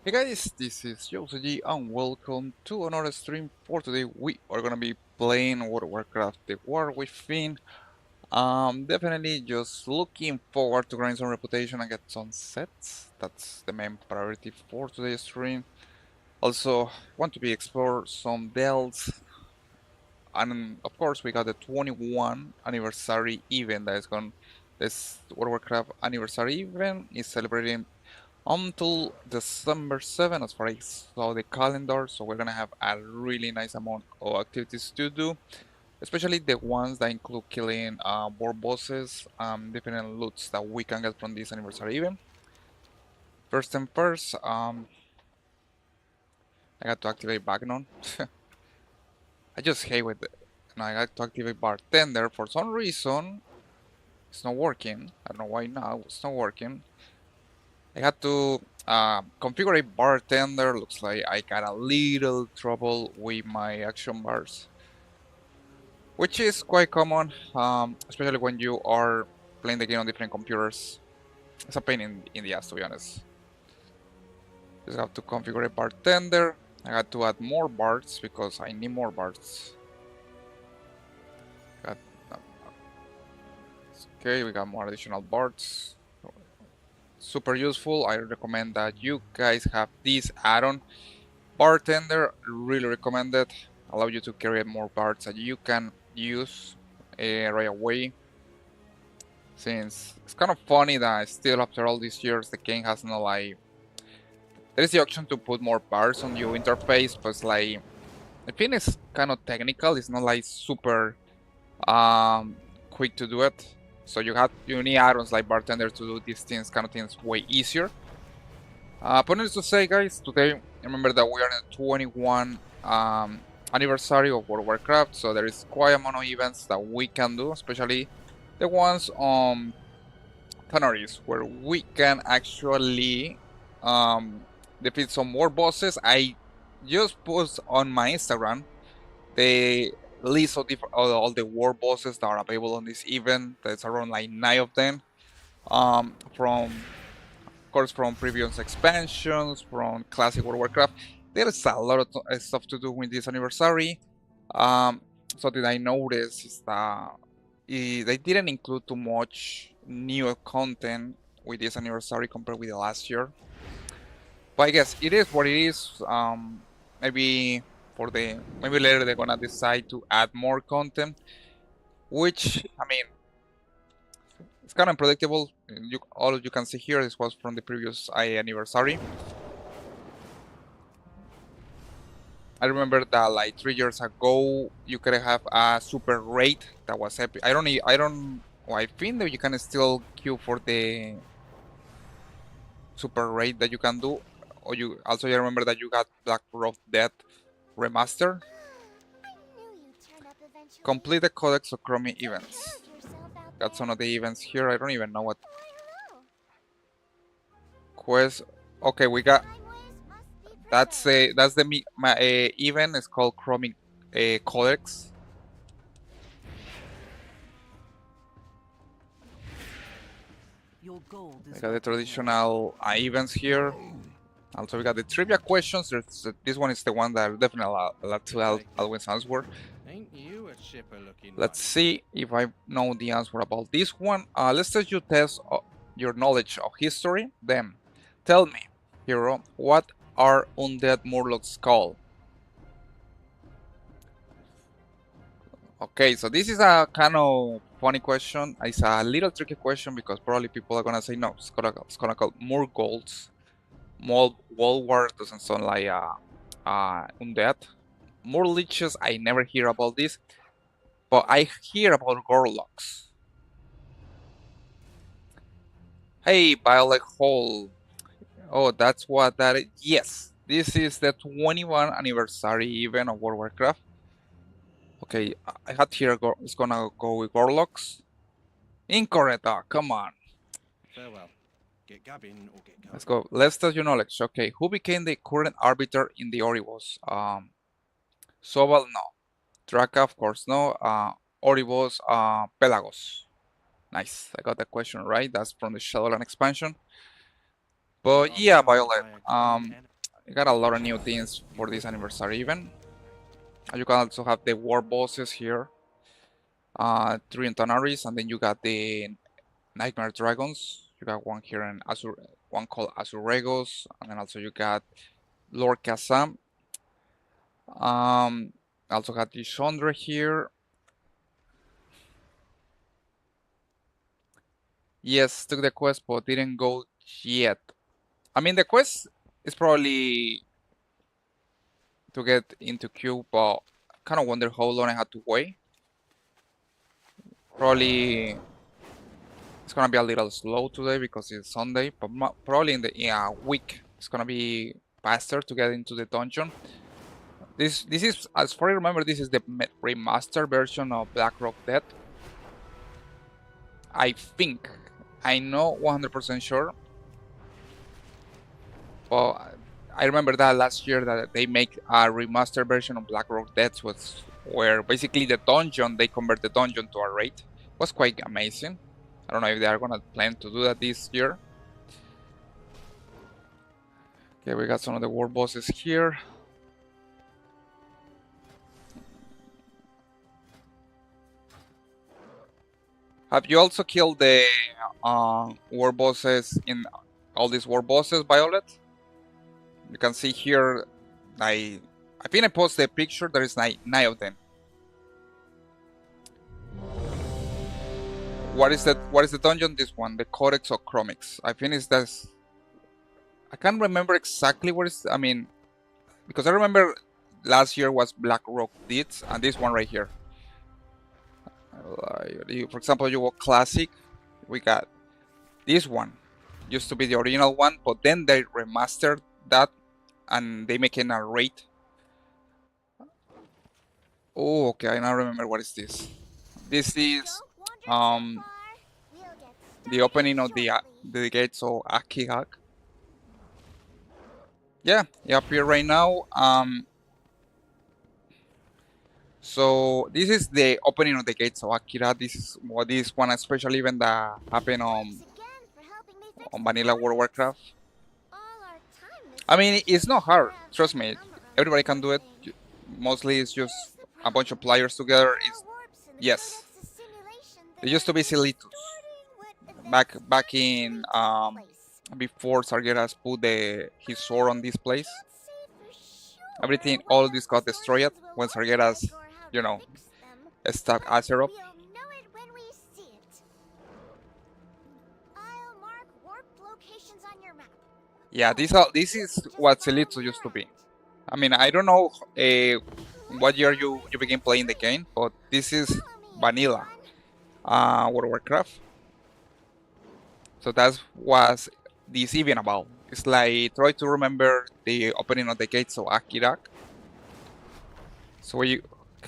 Hey guys, this is Yosuji and welcome to another stream. For today we are gonna be playing World of Warcraft The War Within. Definitely just looking forward to growing some reputation and get some sets. That's the main priority for today's stream. Also want to be explore some dells, and of course we got the 21 anniversary event that is going. This World of Warcraft anniversary event is celebrating until December 7 as far as I saw the calendar, so we're gonna have a really nice amount of activities to do, especially the ones that include killing board bosses, different loots that we can get from this anniversary event. First and first, I got to activate Bagnon. I just hate with it. And I got to activate Bartender. For some reason, it's not working. I don't know why now, it's not working. I had to configure a bartender. Looks like I got a little trouble with my action bars, which is quite common, especially when you are playing the game on different computers. It's a pain in the ass, to be honest. Just have to configure a bartender. I had to add more bards because I need more bards. Got, okay, we got more additional bards. Super useful. I recommend that you guys have this add-on. Bartender, really recommended. Allow you to carry more bards that you can use right away. Since it's kind of funny that still after all these years the game has not like there is the option to put more bards on your interface, but it's like I think it's kind of technical. It's not like super quick to do it. So you need add-ons like bartender to do these things kind of things way easier. But needless to say, guys, today remember that we are in the 21 anniversary of World of Warcraft, so there is quite a amount of events that we can do, especially the ones on Tanaris, where we can actually defeat some more bosses. I just post on my Instagram the list of all the war bosses that are available on this event. There's around like 9 of them. From of course, from previous expansions, from classic World of Warcraft. There's a lot of stuff to do with this anniversary. Something I noticed is that they didn't include too much new content with this anniversary compared with the last year. But I guess it is what it is. Maybe maybe later they're gonna decide to add more content, which I mean it's kind of unpredictable. All you can see here, this was from the previous anniversary. I remember that like 3 years ago, you could have a super raid that was epic. I don't. Well, I think that you can still queue for the super raid that you can do. Or you also remember that you got Black Road Death remaster. Complete the Codex of Chromie events. Got some of the events here. I don't even know what quest. Okay, we got. That's the event. It's called Chromie Codex. We got the traditional events here. Also, we got the trivia questions. This one is the one that definitely a lot to always answer. Let's see if I know the answer about this one. Let's test you test your knowledge of history. Then, tell me, hero, what are undead murlocs called? Okay, so this is a kind of funny question. It's a little tricky question because probably people are gonna say no. It's gonna call Murgolds. War doesn't sound like undead. More leeches, I never hear about this, but I hear about Gorloks. Hey, Violet Hall. Oh, that's what that is. Yes, this is the 21 anniversary event of World of Warcraft. Okay, I had here, it's gonna go with Gorloks. Incorrect, come on. Farewell. Get Gavin or get going. Let's go. Let's test your knowledge. Okay, who became the current arbiter in the Oribos? Sobal, no. Draka, of course, no. Oribos, Pelagos. Nice, I got the question right. That's from the Shadowland expansion. But yeah, Violet. You got a lot of new things for this anniversary event. You can also have the war bosses here, 3 Intonaries, and then you got the Nightmare Dragons. You got one here in Azur, one called Azuregos, and then also you got Lord Kazam. Also got the Chandra here. Yes, took the quest, but didn't go yet. I mean, the quest is probably to get into queue, but I kind of wonder how long I had to wait. Probably it's gonna be a little slow today because it's Sunday, but probably in the week it's gonna be faster to get into the dungeon. This is, as far as I remember, this is the remastered version of Blackrock Dead. I think. I know 100% sure. But I remember that last year that they make a remastered version of Blackrock Dead, was where basically the dungeon, they convert the dungeon to a raid. Was quite amazing. I don't know if they are gonna plan to do that this year. Okay, we got some of the war bosses here. Have you also killed the war bosses in all these war bosses, Violet? You can see here, I think I posted a picture. There is nine of them. What is that? What is the dungeon? This one, the Codex of Chromics. I think it's this. I can't remember exactly what is. I mean, because I remember last year was Black Rock Deeds, and this one right here. For example, you go classic. We got this one. Used to be the original one, but then they remastered that, and they make it a raid. Oh, okay. I now remember what is this. This is the opening of the gates of Akihak. Yeah, it appear right now. So this is the opening of the gates of Akira. This is what this one, a special event that happened on Vanilla World of Warcraft. I mean, it's not hard. Trust me, everybody can do it. Mostly, it's just a bunch of players together. Yes, they used to be Silitus back in before Sargeras put his sword on this place. Everything, all of this got destroyed when Sargeras, you know, stuck Azeroth. Yeah, this is what Silitus used to be. I mean, I don't know what year you began playing the game, but this is vanilla World of Warcraft. So that's what this event about. It's like try to remember the opening of the gates of Akirak. So we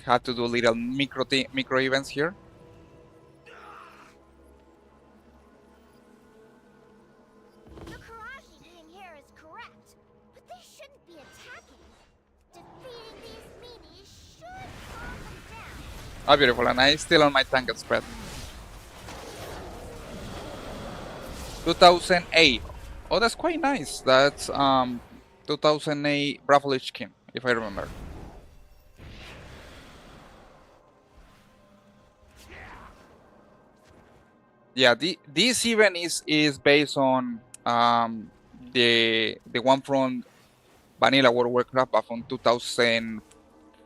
had to do little micro events here. Ah, beautiful, and I still on my tank spread. 2008. Oh, that's quite nice. That's 2008 Bravo Lich King, if I remember. Yeah, this event is based on the one from Vanilla World of Warcraft from 2004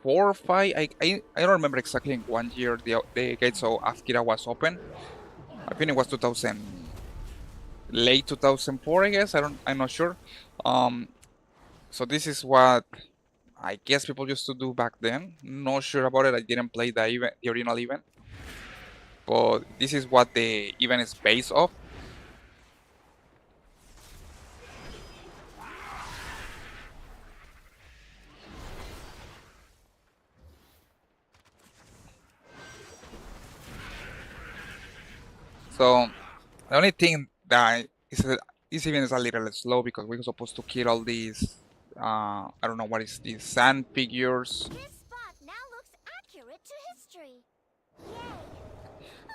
or 5. I don't remember exactly in one year the gates of Akira was open. I think it was 2000, late 2004, I guess. I'm not sure. So this is what I guess people used to do back then. Not sure about it. I didn't play the original event, but this is what the event is based off. So the only thing that is this event is a little slow because we're supposed to kill all these. I don't know what is these sand figures. This spot now looks accurate to history. Yay!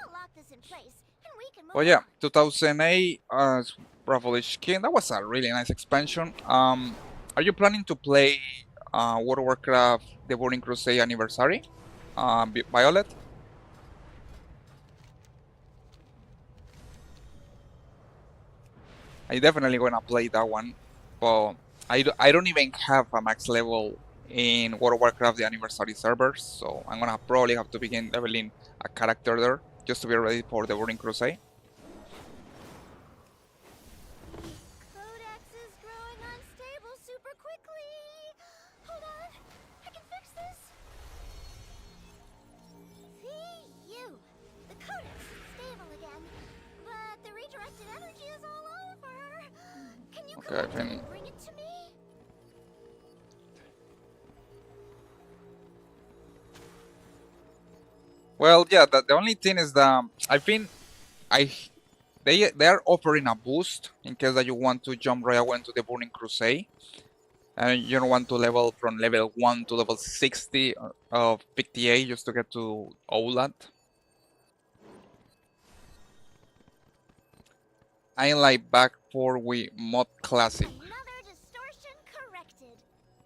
I'll lock this in place, and we can move But yeah, on. 2008 Bravo Lich King. That was a really nice expansion. Are you planning to play World of Warcraft The Burning Crusade Anniversary? Violet? I definitely gonna play that one, but I don't even have a max level in World of Warcraft the Anniversary servers, so I'm gonna probably have to begin leveling a character there just to be ready for the Burning Crusade. Codex is growing unstable super quickly. Hold on, I can fix this. See you. The codex is stable again, but the redirected energy is all over. Can you Okay, I come over think. and bring it to me? Well, yeah. The only thing is that I think I they are offering a boost in case that you want to jump right away into the Burning Crusade, and you don't want to level from level 1 to level 60 of 58 just to get to Ouland. I like back for we mod classic. Another distortion corrected.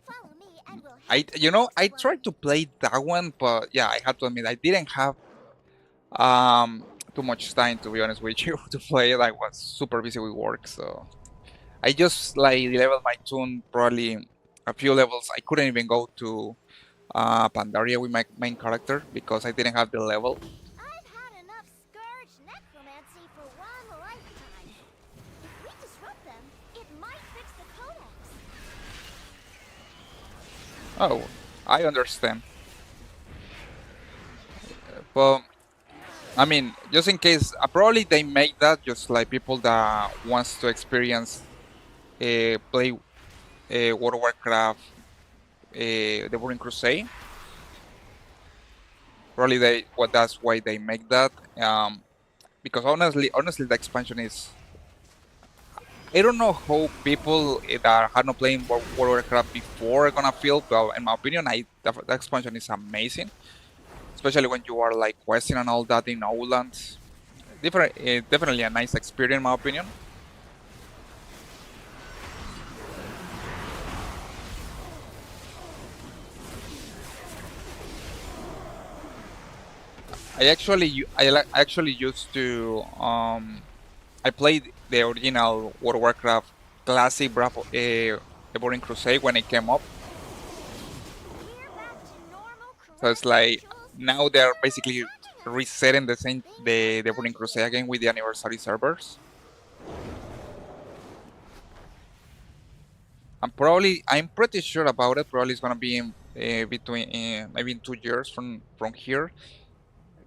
Follow me and we'll I head to the I next tried one. to play that one, but yeah, I have to admit I didn't have too much time to be honest with you to play it. I was super busy with work, so I just like leveled my tune probably a few levels. I couldn't even go to Pandaria with my main character because I didn't have the level. I've had enough scourge necromancy for one lifetime. If we disrupt them, it might fix the codex. Oh, I understand. But I mean, just in case, probably they make that just like people that wants to experience play World of Warcraft, the Burning Crusade. Probably that's why they make that. Because honestly, the expansion is. I don't know how people that had not played World of Warcraft before are gonna feel, but in my opinion, the expansion is amazing. Especially when you are like questing and all that in Outlands. Definitely a nice experience, in my opinion. I actually used to I played the original World of Warcraft classic Bravo the Burning Crusade when it came up. We're back to normal So it's correct like visuals. now They're they're all basically attacking us. resetting the same Things aren't the good Burning Crusade here. again with the anniversary servers. I'm pretty sure about it. Probably it's gonna be in between maybe in 2 years from here.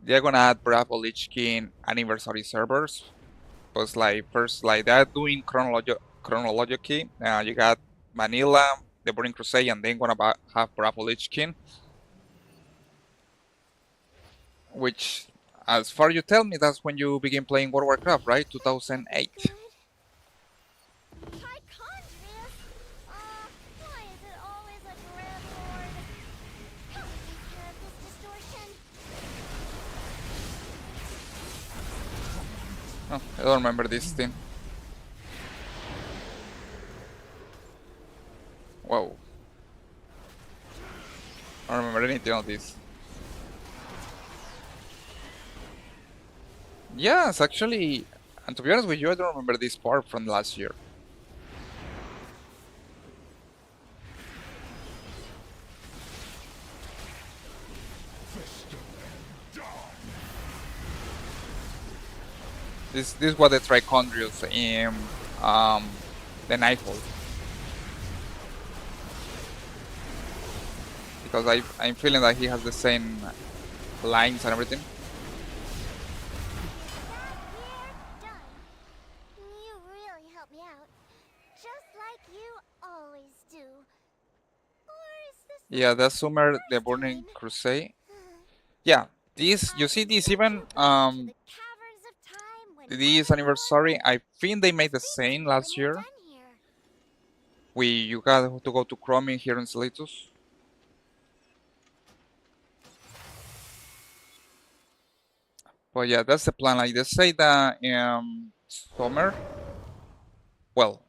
They're gonna add Bravo Lich King anniversary servers. But it's like first like they're doing chronologically. You got Vanilla, the Burning Crusade, and then gonna have Bravo Lich King, which, as far you tell me, that's when you begin playing World of Warcraft, right? Something 2008. good. Tichondrius? Why is it always a Grand Lord? Help me take care of this distortion. Oh, I don't remember this thing. Whoa, I don't remember anything of this. Yes, actually, and to be honest with you, I don't remember this part from last year. This was the Trichondrius in the Nightfall. Because I'm feeling that he has the same lines and everything. That here, done. You really helped me out. Just like you always do. Or is this Yeah, the that's Summer the first Burning time? Crusade. Yeah, this you I've see been this sent even you back to the caverns of time when this everyone anniversary. I think they made the speak to same me when last you're year. done here. You got to go to Chromie here in Silitus. But yeah, that's the plan. Like they say that summer. Well,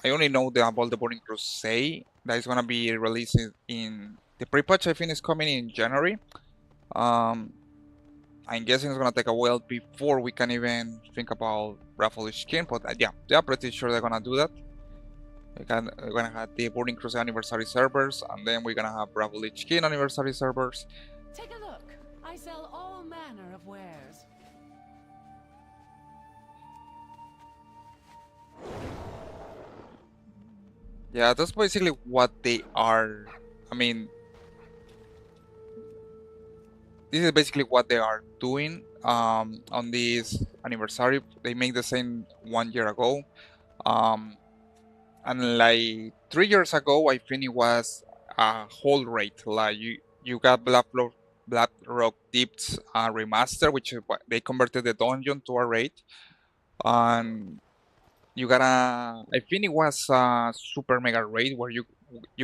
I only know about the Burning Crusade that is gonna be released in the pre-patch. I think is coming in January. Um, I'm guessing it's gonna take a while before we can even think about Raffle Skin, but yeah, they're pretty sure they're gonna do that. We're gonna have the Burning Crusade anniversary servers, and then we're gonna have Raffle Skin anniversary servers. Take a look. I sell all manner of wares. Yeah, that's basically what they are. I mean, this is basically what they are doing on this anniversary. They made the same 1 year ago. And like 3 years ago, I think it was a whole rate. Like you got Black Rock Deep's remaster, which is what they converted the dungeon to a raid, and you got a. I think it was a super mega raid where you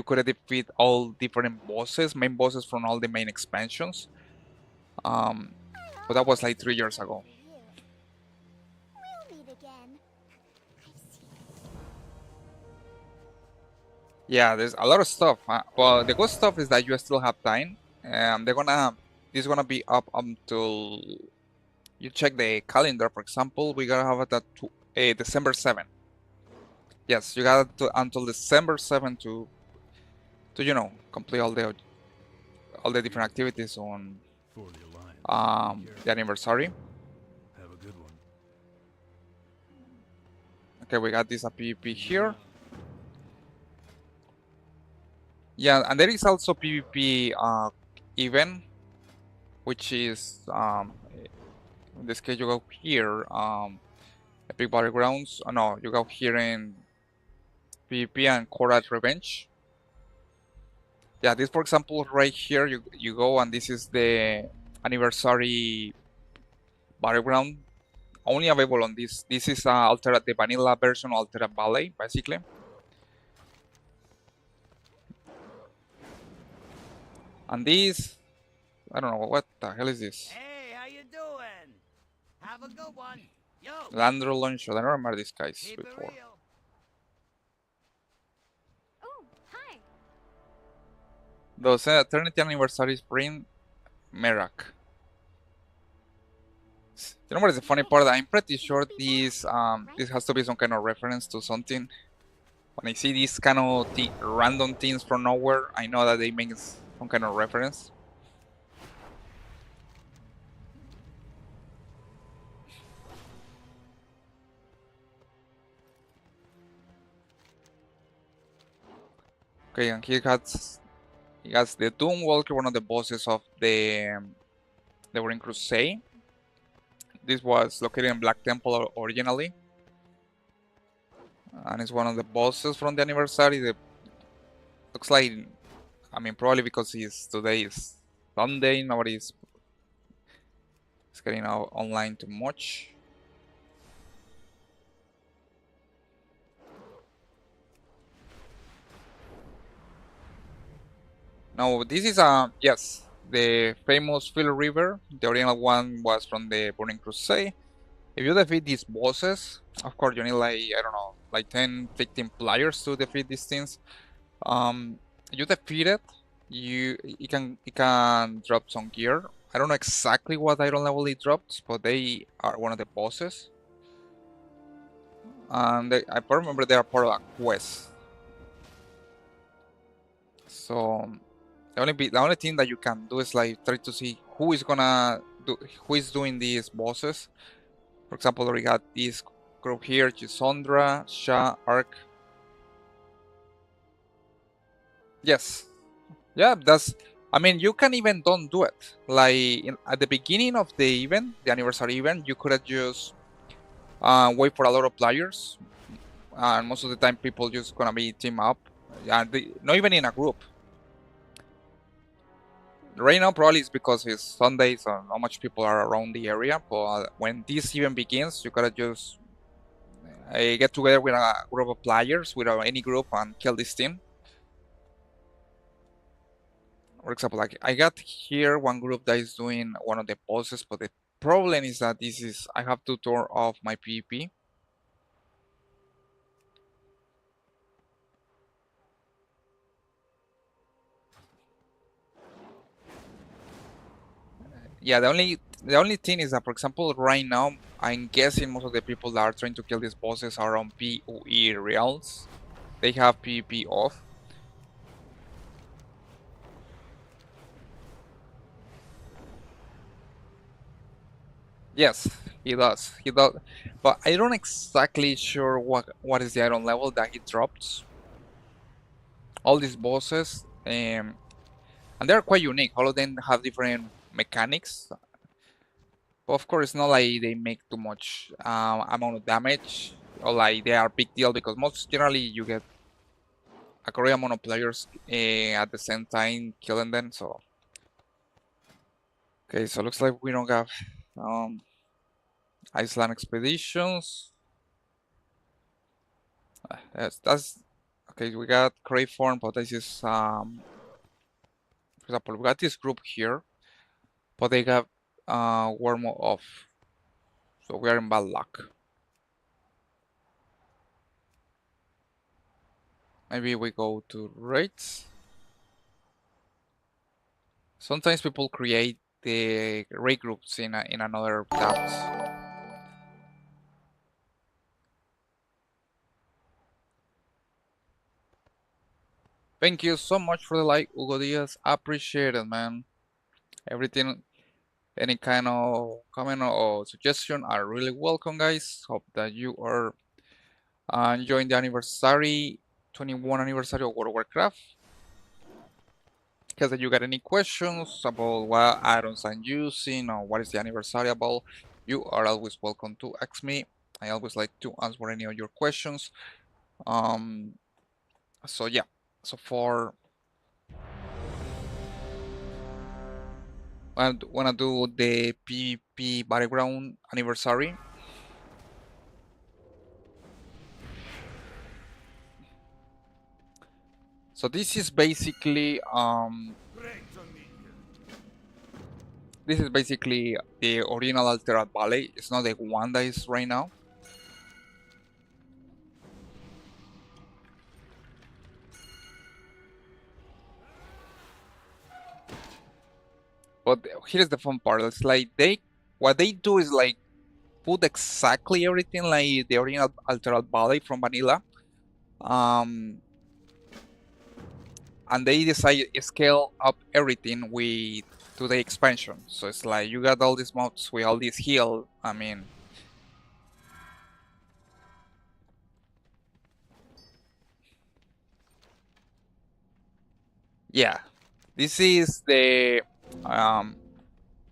could defeat all different bosses, main bosses from all the main expansions. Um, but that was like 3 years ago. We'll meet again. I see. Yeah, there's a lot of stuff. Well, the good stuff is that you still have time. This is gonna be up until you check the calendar. For example, we gotta have it at December 7th. Yes, you got until December 7th to complete all the different activities on For the Alliance. the anniversary. Have a good one. Okay, we got this a PvP here. Yeah, and there is also PvP event, which is in this case you go here, Epic Battlegrounds. Oh no, you go here in PvP and Korat Revenge. Yeah, this for example right here you go and this is the anniversary battleground. Only available on this. This is the vanilla version of Altera Valley, basically. And this, I don't know, what the hell is this? Hey, how you doing? Have a good one. Yo, Landro Launcher, I don't remember these guys keep it before. real. Oh, hi. Those Eternity Anniversary Spring Merak. You know what is the funny part? I'm pretty sure this has to be some kind of reference to something. When I see these kind of random things from nowhere, I know that they make some kind of reference. Okay, and he has the Doom Walker, one of the bosses of the Burning Crusade. This was located in Black Temple originally, and it's one of the bosses from the anniversary. Looks like, I mean, probably because today is Sunday, nobody's getting out online too much. Now this is yes, the famous Phil River. The original one was from the Burning Crusade. If you defeat these bosses, of course you need like, I don't know, like 10, 15 players to defeat these things. You defeat it, it can drop some gear. I don't know exactly what iron level it drops, but they are one of the bosses. And I remember they are part of a quest. So the only thing that you can do is like try to see who is doing these bosses. For example, we got this group here: Chisondra, Sha, Ark. Yes, yeah, I mean, you can even don't do it. Like at the beginning of the event, the anniversary event, you could have just wait for a lot of players, and most of the time people just gonna be team up, and not even in a group. Right now, probably it's because it's Sunday, so not much people are around the area. But when this event begins, you gotta just get together with a group of players, with any group, and kill this team. For example, like I got here one group that is doing one of the bosses, but the problem is that I have to turn off my PvP. yeah, the only thing is that, for example, right now, I'm guessing most of the people that are trying to kill these bosses are on PoE realms. They have PvP off. Yes, he does. He does. But I don't exactly sure what is the iron level that he drops. All these bosses, and they're quite unique. All of them have different mechanics. But of course, it's not like they make too much amount of damage, or like they are big deal, because most generally you get a correct amount of players at the same time killing them. So okay, so looks like we don't have Iceland expeditions. That's okay. We got Crayform, but this is for example, we got this group here, but they got Wormhole off, so we are in bad luck. Maybe we go to raids. Sometimes people create the raid groups in another tabs. Thank you so much for the like, Hugo Diaz. Appreciate it, man. Everything, any kind of comment or suggestion are really welcome, guys. Hope that you are enjoying the anniversary, 21 anniversary of World of Warcraft. In case that you got any questions about what add-ons I'm using or what is the anniversary about, you are always welcome to ask me. I always like to answer any of your questions. So yeah, so for wanna do the PvP Battleground anniversary. So this is basically the original Altered Valley. It's not the one that is right now. But here's the fun part. It's like what they do is like put exactly everything like the original Altered Valley from vanilla. And they decide to scale up everything with to the expansion. So it's like you got all these mods with all this heal. I mean, yeah, this is the um,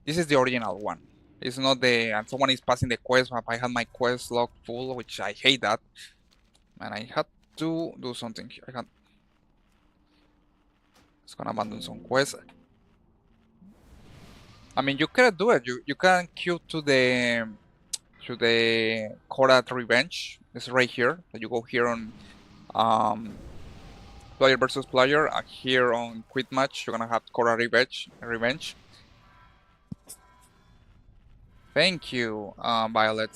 this is the original one. It's not the and someone is passing the quest map. I had my quest log full, which I hate that, and I had to do something. I had it's gonna abandon some quests. I mean, you can do it. You can queue to the Korat Revenge. It's right here. You go here on player versus player. Here on Quit Match, you're gonna have Korat Revenge. Thank you, Violet.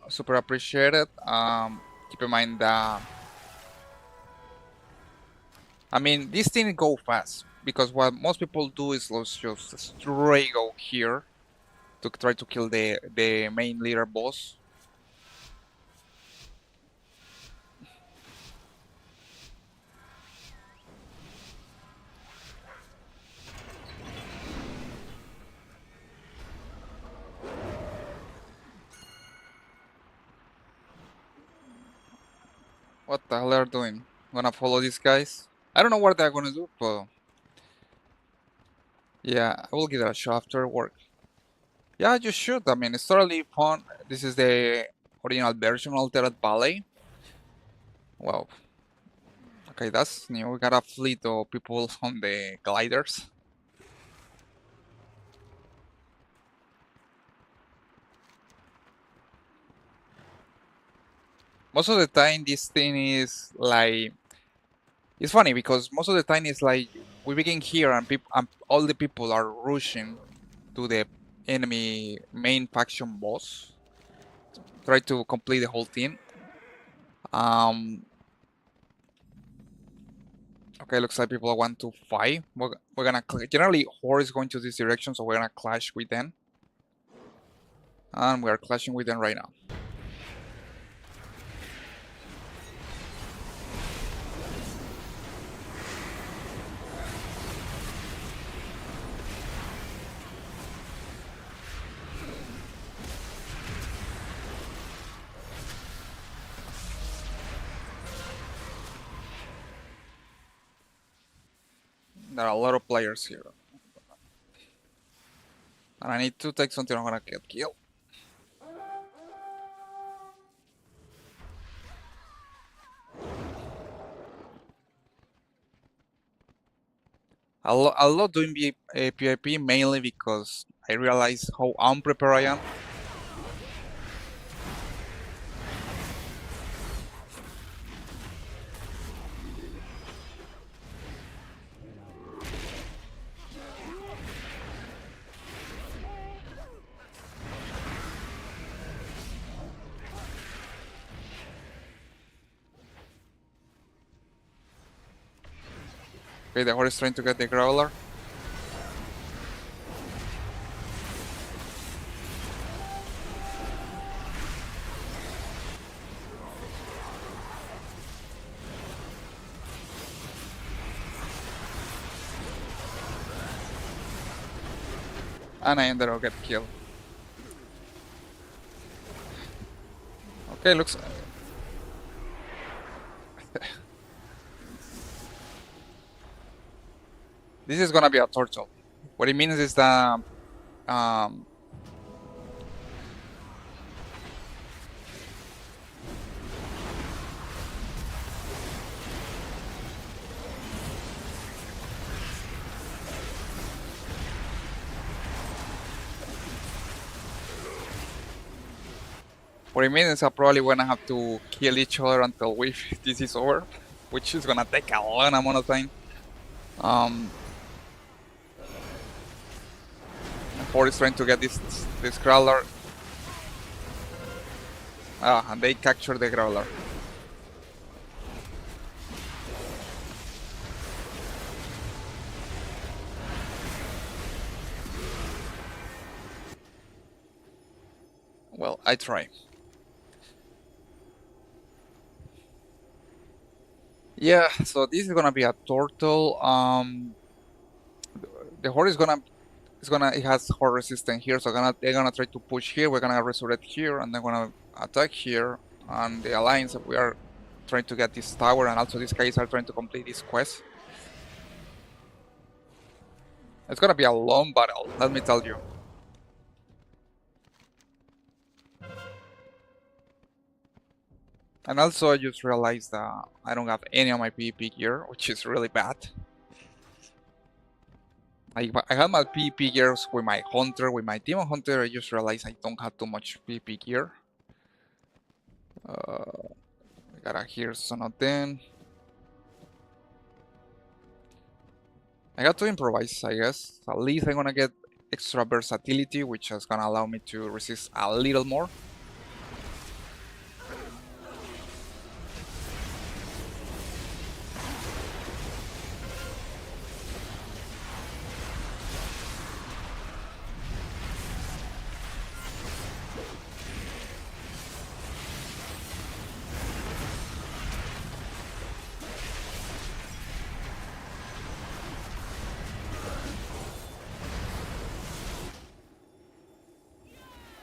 Super appreciate it. Keep in mind that I mean this thing go fast because what most people do is just straight go here to try to kill the main leader boss. What the hell are they doing? Gonna follow these guys? I don't know what they're gonna do, but yeah, I will give it a shot after work. Yeah, you should. I mean, it's totally fun. This is the original version of Altered Ballet. Wow. Okay, that's new. We got a fleet of people on the gliders. Most of the time, this thing is like it's funny because most of the time it's like we begin here and all the people are rushing to the enemy main faction boss, try to complete the whole thing. Okay, looks like people want to fight. We're gonna generally Horde is going to this direction, so we're gonna clash with them. And we are clashing with them right now. There are a lot of players here. And I need to take something I'm gonna get killed. I love doing PvP mainly because I realize how unprepared I am. Okay, the horse is trying to get the growler. And I ended up getting killed. Okay, looks. This is gonna be a turtle. What it means is that um, what it means is I probably gonna have to kill each other until this is over, which is gonna take a long amount of time. Ford is trying to get this growler. And they capture the growler. Well, I try. Yeah, so this is gonna be a turtle. The horde it has horde resistance here, so they're gonna try to push here. We're gonna resurrect here, and they're gonna attack here. And the alliance, we are trying to get this tower, and also these guys are trying to complete this quest. It's gonna be a long battle, let me tell you. And also, I just realized that I don't have any of my PvP gear, which is really bad. I have my PvP gears with my hunter, with my demon hunter. I just realized I don't have too much PvP gear. We gotta hear some of them. I got to improvise, I guess. At least I'm gonna get extra versatility, which is gonna allow me to resist a little more.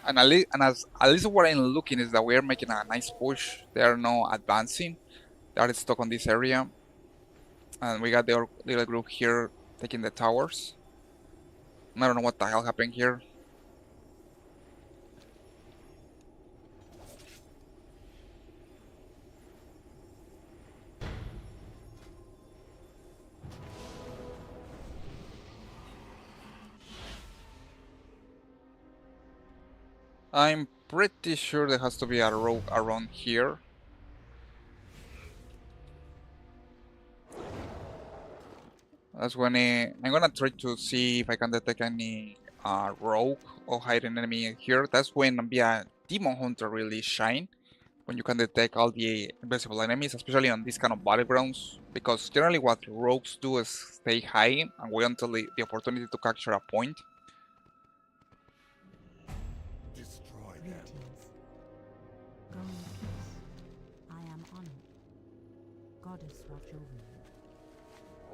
And at least what I'm looking is that we are making a nice push. They are now advancing. They are stuck on this area. And we got the little group here taking the towers. I don't know what the hell happened here. I'm pretty sure there has to be a rogue around here. That's when I'm gonna try to see if I can detect any rogue or hidden enemy here. That's when via Demon Hunter really shine. When you can detect all the invisible enemies, especially on these kind of battlegrounds. Because generally what rogues do is stay high and wait until the opportunity to capture a point. Destroy Greetings. Go in peace. I am honored. Goddess watch over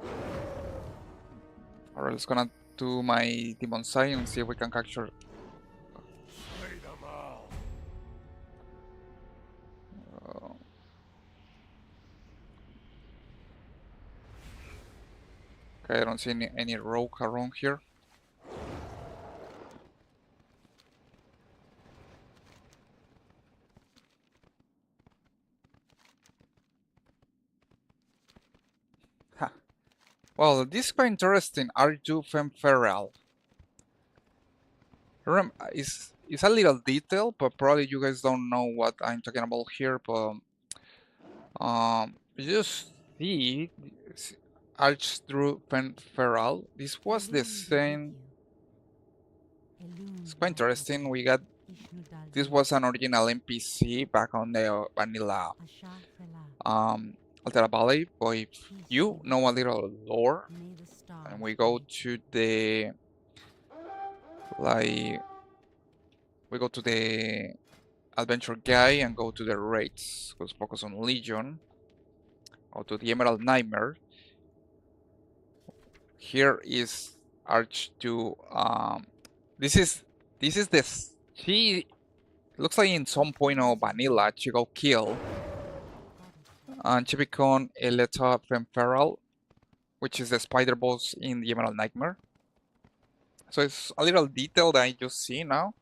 you. Alright, let's gonna do my demon side and see if we can capture. Slay them all. Okay, I don't see any rogue around here. Ha. Well, this is quite interesting. Are you femme feral? Remember, it's a little detail, but probably you guys don't know what I'm talking about here. But you see, Archdruid femme feral. This was the same. It's quite interesting. We got this was an original NPC back on the vanilla Altera Valley. But if you know a little lore, and we go to the like we go to the adventure guy and go to the raids. Let's focus on Legion. Go to the Emerald Nightmare. Here is Arch 2. This is the she looks like in some point of vanilla she got killed and she become Eleta Femferal, which is the spider boss in the Emerald Nightmare. So it's a little detail that I just see now.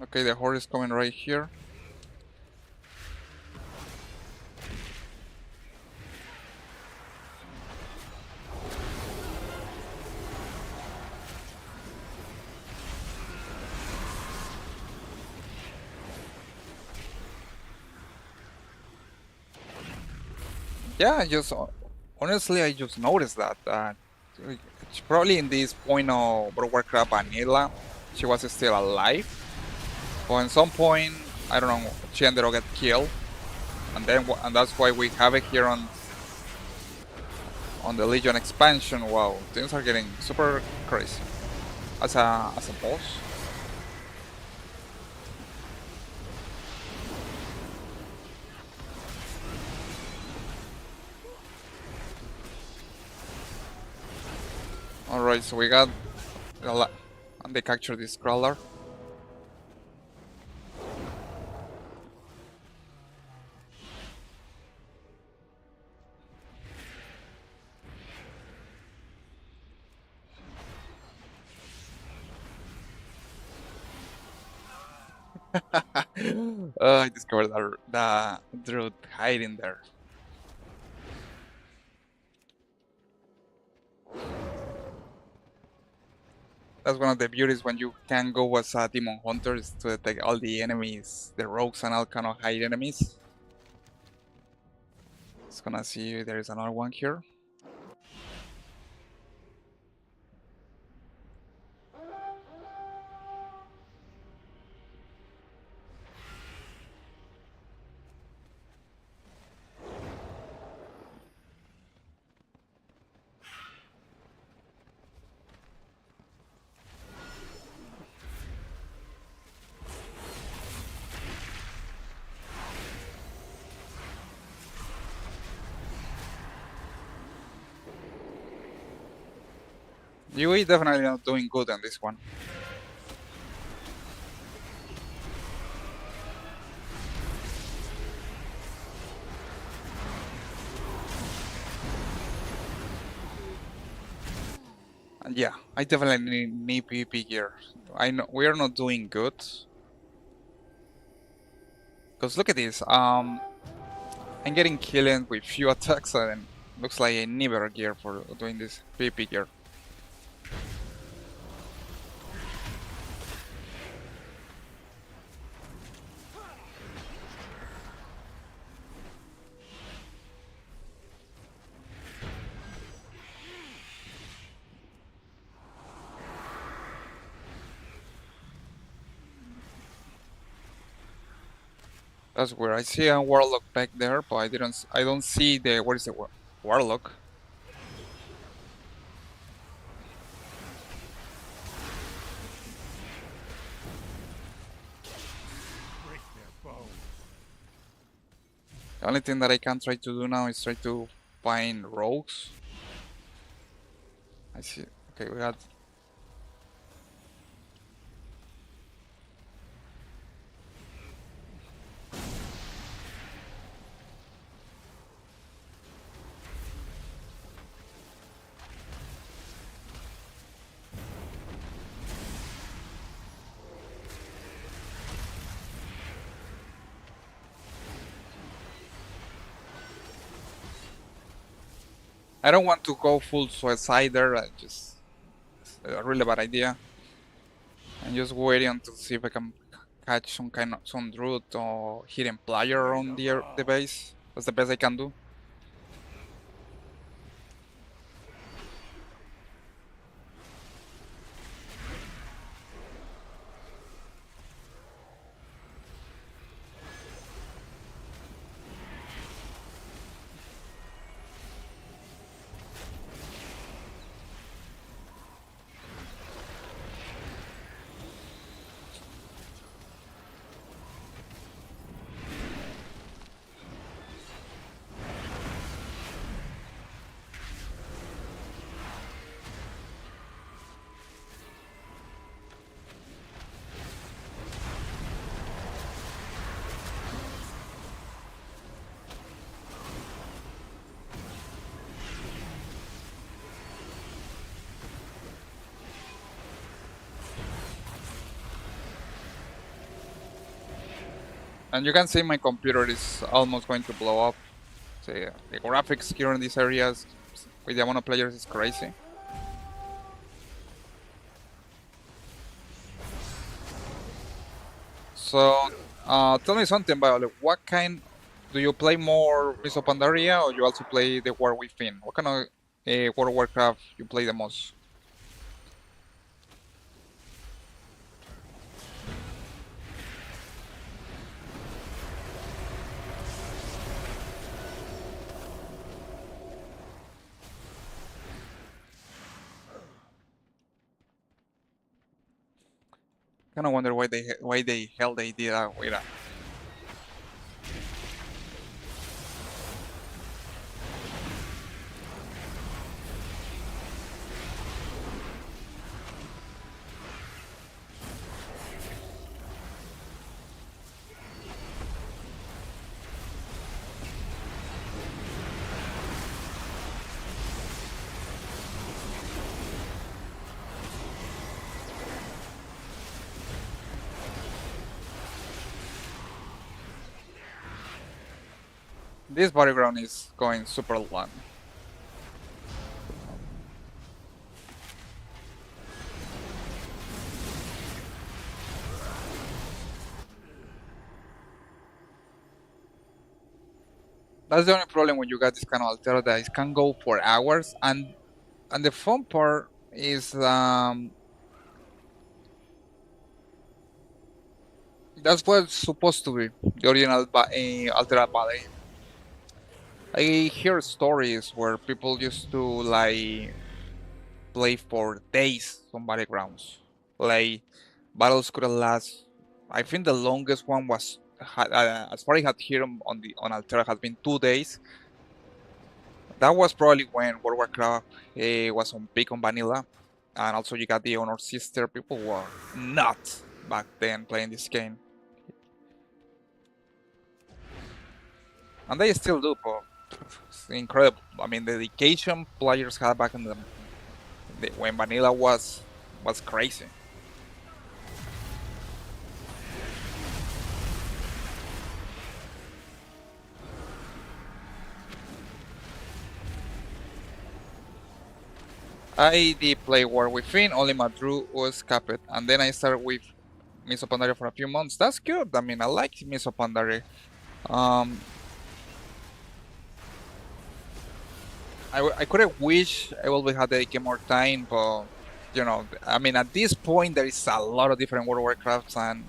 Okay, the horde is coming right here. Yeah, honestly, I just noticed that probably in this point of Warcraft vanilla, she was still alive. But at some point, I don't know, she ended up get killed, and that's why we have it here on the Legion expansion. Wow, things are getting super crazy as a boss. Alright, so we got and they captured this crawler. I discovered the druid hiding there. That's one of the beauties when you can go as a demon hunter, is to detect all the enemies, the rogues and all kind of hide enemies. Just gonna see if there is another one here. UE definitely not doing good on this one. And yeah, I definitely need PvP gear. I know we are not doing good. Cause look at this. I'm getting killed with few attacks and looks like I need better gear for doing this PvP gear. That's where I see a warlock back there, but I don't see the where is the warlock? Break their bones. The only thing that I can try to do now is try to find rogues. I see. Okay, we got. I don't want to go full suicider. I just it's a really bad idea. I'm just waiting to see if I can catch some druid or hidden player on the base. That's the best I can do. And you can see my computer is almost going to blow up. So yeah, the graphics here in these areas with the amount of players is crazy. So, tell me something, Violet. What kind do you play more Miss of Pandaria or you also play the War Within? What kind of World of Warcraft you play the most? Kind of wonder why the hell they did that with that. This battleground is going super long. That's the only problem when you got this kind of Altero that it can go for hours, and the fun part is that's what it's supposed to be the original Altera Valley. I hear stories where people used to like play for days on battlegrounds. Like battles could last. I think the longest one was as far as I had here on Altera has been 2 days. That was probably when World of Warcraft was on peak on vanilla, and also you got the Honor Sister. People were nuts back then playing this game, and they still do. But it's incredible. I mean, the dedication players had back in when vanilla was crazy. I did play War Within, only my Drew was capped, and then I started with Miss of Pandaria for a few months. That's good. I mean, I like Miss of Pandaria. Um, I could have wished I would have dedicated more time, but you know, I mean, at this point there is a lot of different World of Warcrafts, and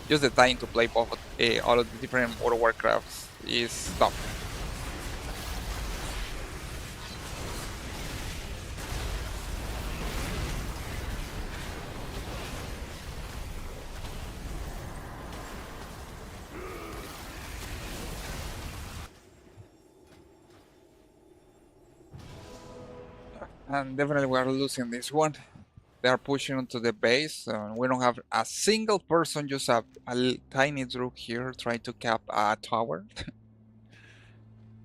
just the time to play both all of the different World of Warcrafts is tough. And definitely we are losing this one. They are pushing onto the base. We don't have a single person, just a tiny Droog here trying to cap a tower.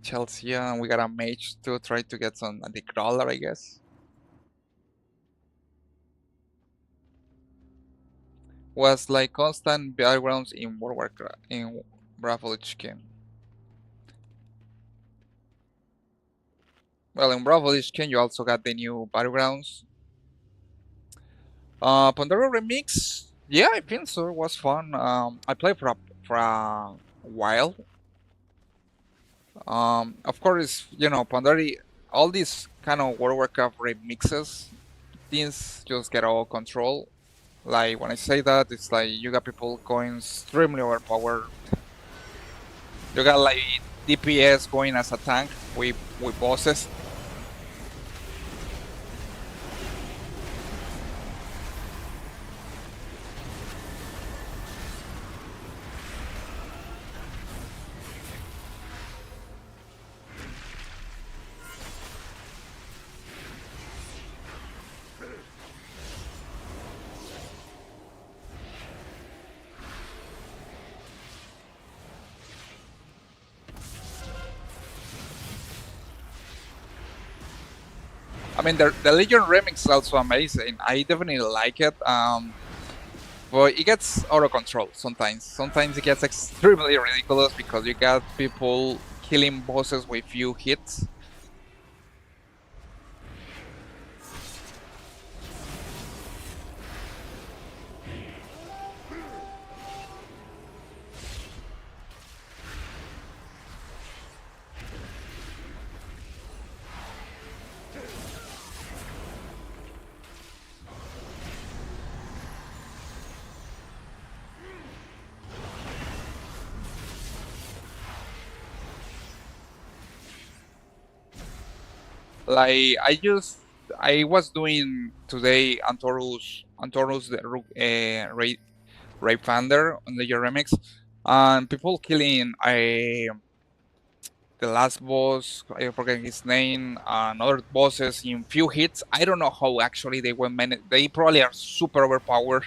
Chelsea, and we got a mage to try to get some the crawler, I guess. Was like constant battlegrounds in World of Warcraft in Bravel King. Well, in Bravel King you also got the new battlegrounds. Pandora Remix, yeah, I think so. It was fun. I played for a while. Of course, you know, Pandora, all these kind of World of Warcraft remixes, things just get out of control. Like when I say that, it's like you got people going extremely overpowered. You got like DPS going as a tank with bosses. I mean, the Legion remix is also amazing. I definitely like it. But it gets out of control sometimes. Sometimes it gets extremely ridiculous because you got people killing bosses with few hits. Like I was doing today Antorus the Raid Thunder on the remix, and people killing the last boss, I forget his name, and other bosses in few hits. I don't know how actually they were managed. They probably are super overpowered.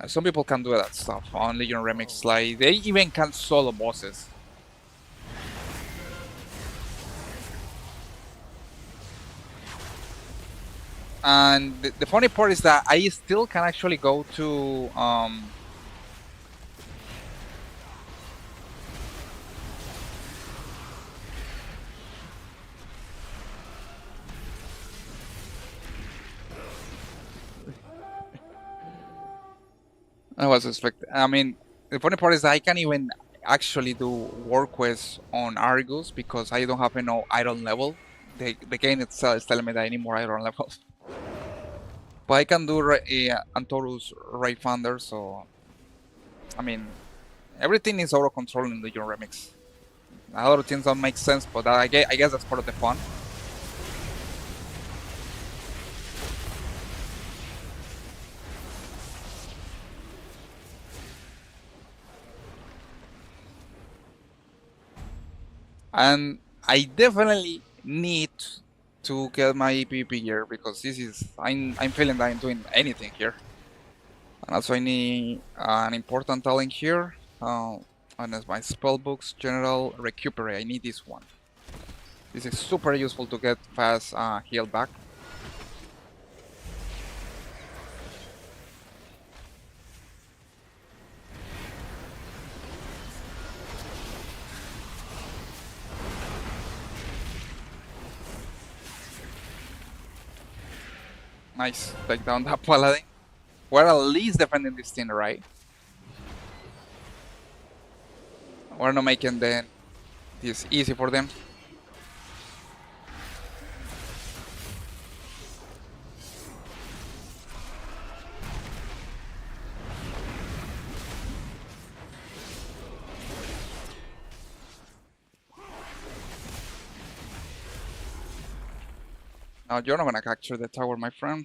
Some people can do that stuff on Legion Remix. Like they even can solo bosses. And the funny part is that I still can actually go to I was expecting. I mean, the funny part is that I can't even actually do work quests on Argus because I don't have enough iron level. The game itself is telling me that I need more iron level. But I can do Antorus Ray Thunder, so I mean, everything is out of control in the Euro Remix. A lot of things don't make sense, but I guess that's part of the fun. And I definitely need to get my PvP gear because this is I'm feeling that I'm doing anything here. And also I need an important talent here. And as my spellbooks general recuperate. I need this one. This is super useful to get fast heal back. Nice, take down that paladin. We're at least defending this thing, right? We're not making this easy for them. Now you're not gonna capture the tower, my friend.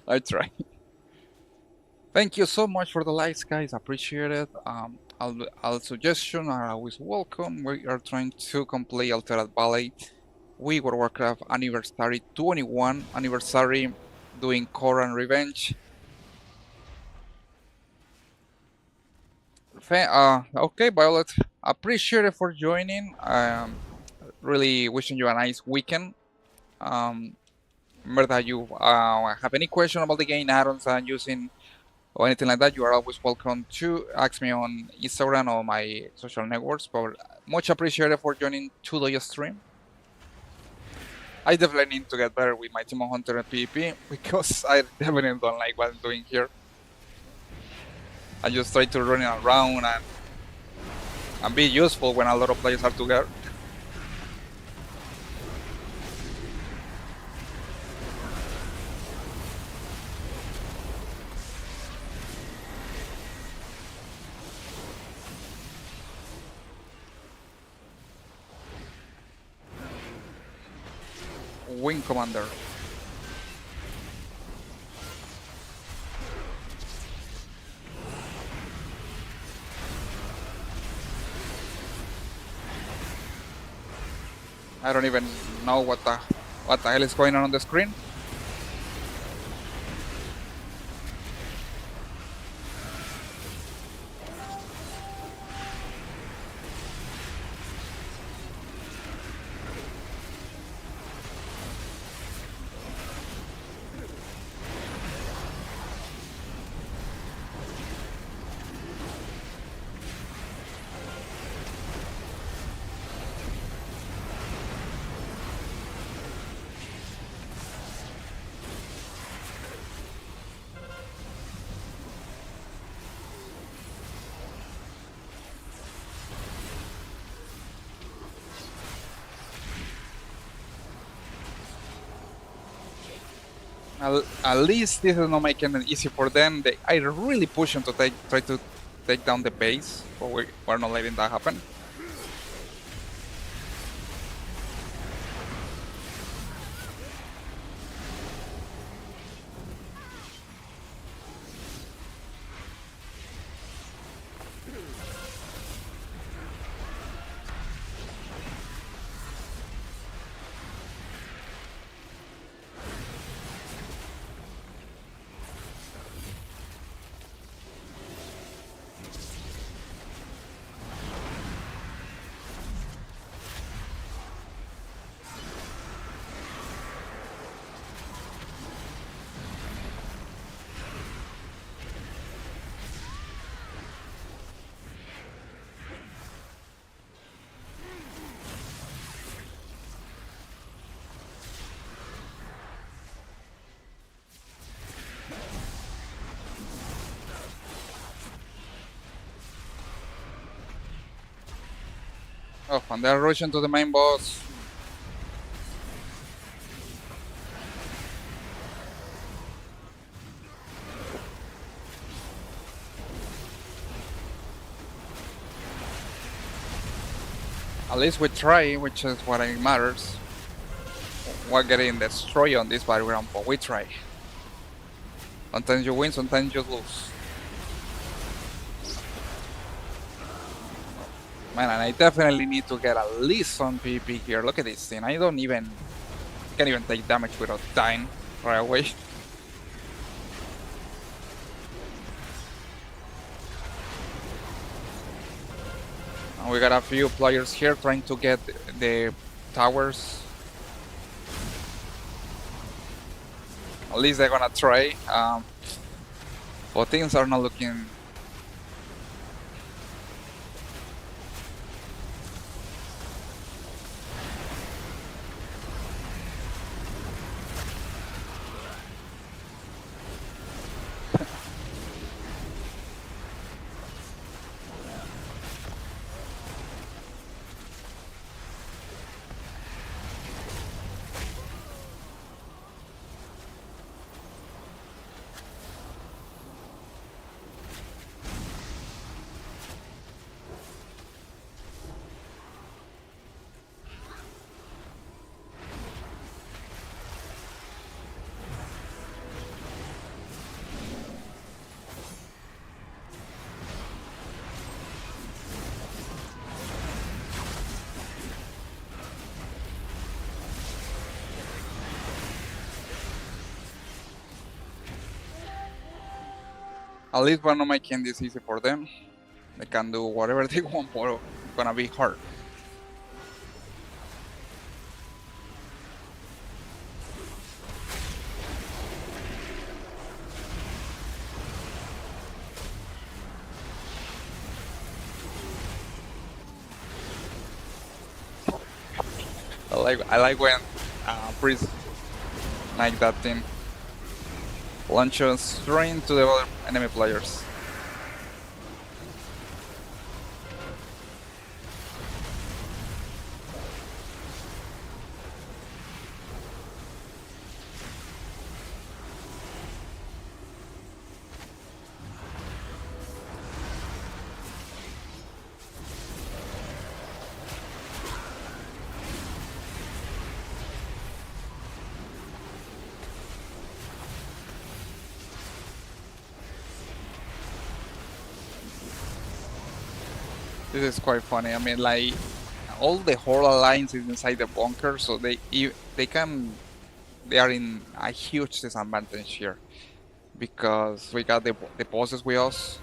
I try. Thank you so much for the likes, guys. Appreciate it. All suggestions are always welcome. We are trying to complete Altered Valley. We were Warcraft anniversary 21 anniversary, doing Core and Revenge. Okay, Violet. Appreciate it for joining. Really wishing you a nice weekend. Remember that you have any question about the game, add-ons I'm using, or anything like that, you are always welcome to ask me on Instagram or my social networks. But much appreciated for joining today's stream. I definitely need to get better with my Team of Hunter and PvP because I definitely don't like what I'm doing here. I just try to run around and be useful when a lot of players are together. Wing Commander. I don't even know what the hell is going on the screen. At least this is not making it easy for them. They are really pushing to try to take down the base, but we're not letting that happen. Oh, and they're rushing to the main boss. At least we try, which is what matters. We're getting destroyed on this battleground, but we try. Sometimes you win, sometimes you lose. Man, and I definitely need to get at least some PP here. Look at this thing. I can't even take damage without dying right away. And we got a few players here trying to get the towers. At least they're gonna try. But things are not looking. At least we're not making this easy for them. They can do whatever they want, but it's gonna be hard. I like when priests like that thing launches straight into the other enemy players. This is quite funny. I mean, like, all the whole alliance is inside the bunker, so they are in a huge disadvantage here because we got the bosses with us,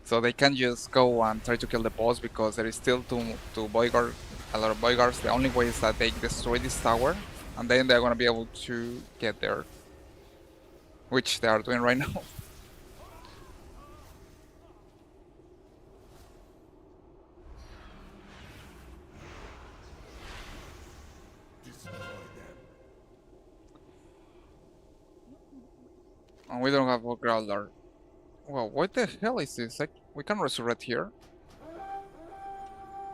so they can just go and try to kill the boss because there is still a lot of bodyguards. The only way is that they destroy this tower, and then they're gonna be able to get there, which they are doing right now. And we don't have a growler. Well, what the hell is this? Like, we can resurrect here.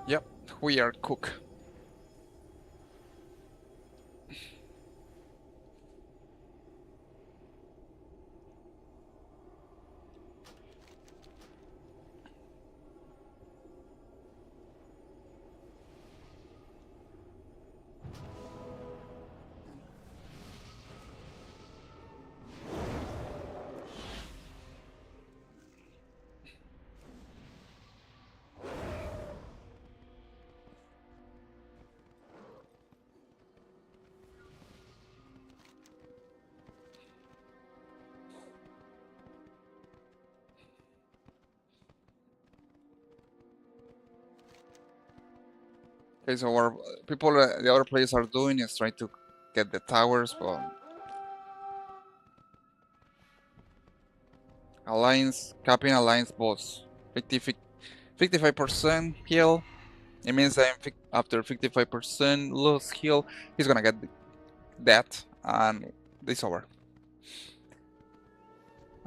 Yep, we are cook. Okay, so what people, the other players are doing is trying to get the towers, but Alliance, capping Alliance boss. 55% heal. It means that after 55% lose heal, he's gonna get that, and it's over.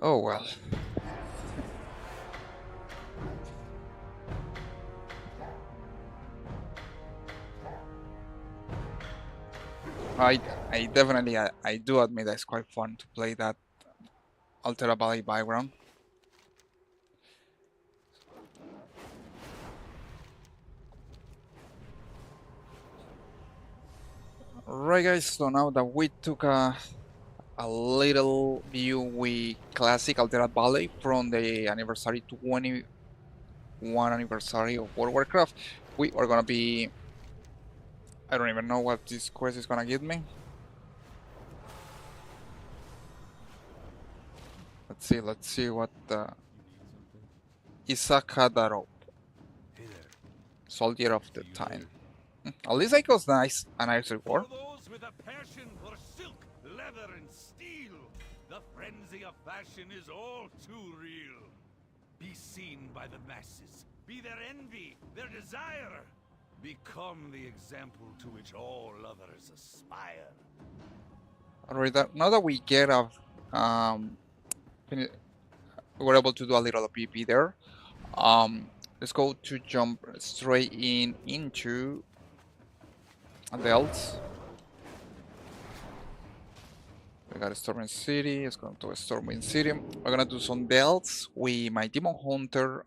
Oh well. I definitely I do admit that it's quite fun to play that Altera Valley background. Right guys, so now that we took a little view with classic Altera Valley from the anniversary 21 anniversary of World of Warcraft, we are gonna be, I don't even know what this quest is gonna give me. Let's see what Isaac Hadarov, Soldier of the Time. At least I got a nice reward. For those with a passion for silk, leather, and steel, the frenzy of fashion is all too real. Be seen by the masses. Be their envy, their desire. Become the example to which all others aspire. Alright, now that we get a we were able to do a little PvP there. Let's go to jump straight into the elves. We got a Storming City. Let's go to a Storming City. We're gonna do some delts with my Demon Hunter.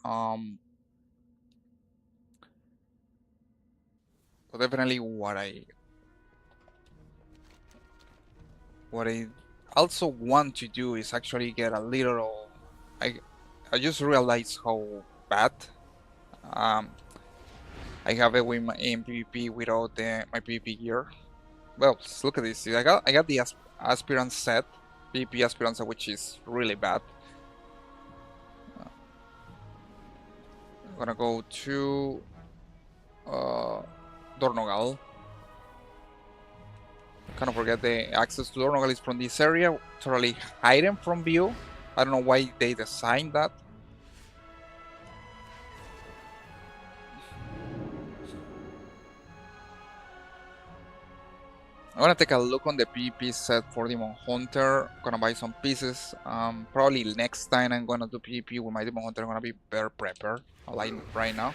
So definitely what I also want to do is actually get a little. I just realized how bad I have it with my PvP without my PvP gear. Well, just look at this. I got the aspirant set PvP Aspiranza, which is really bad. I'm gonna go to Dornogal. Kind of forget the access to Dornogal is from this area, totally hidden from view. I don't know why they designed that. I'm gonna take a look on the PvP set for Demon Hunter. Gonna buy some pieces. Probably next time I'm gonna do PvP with my Demon Hunter, I'm gonna be better prepared. Like right now.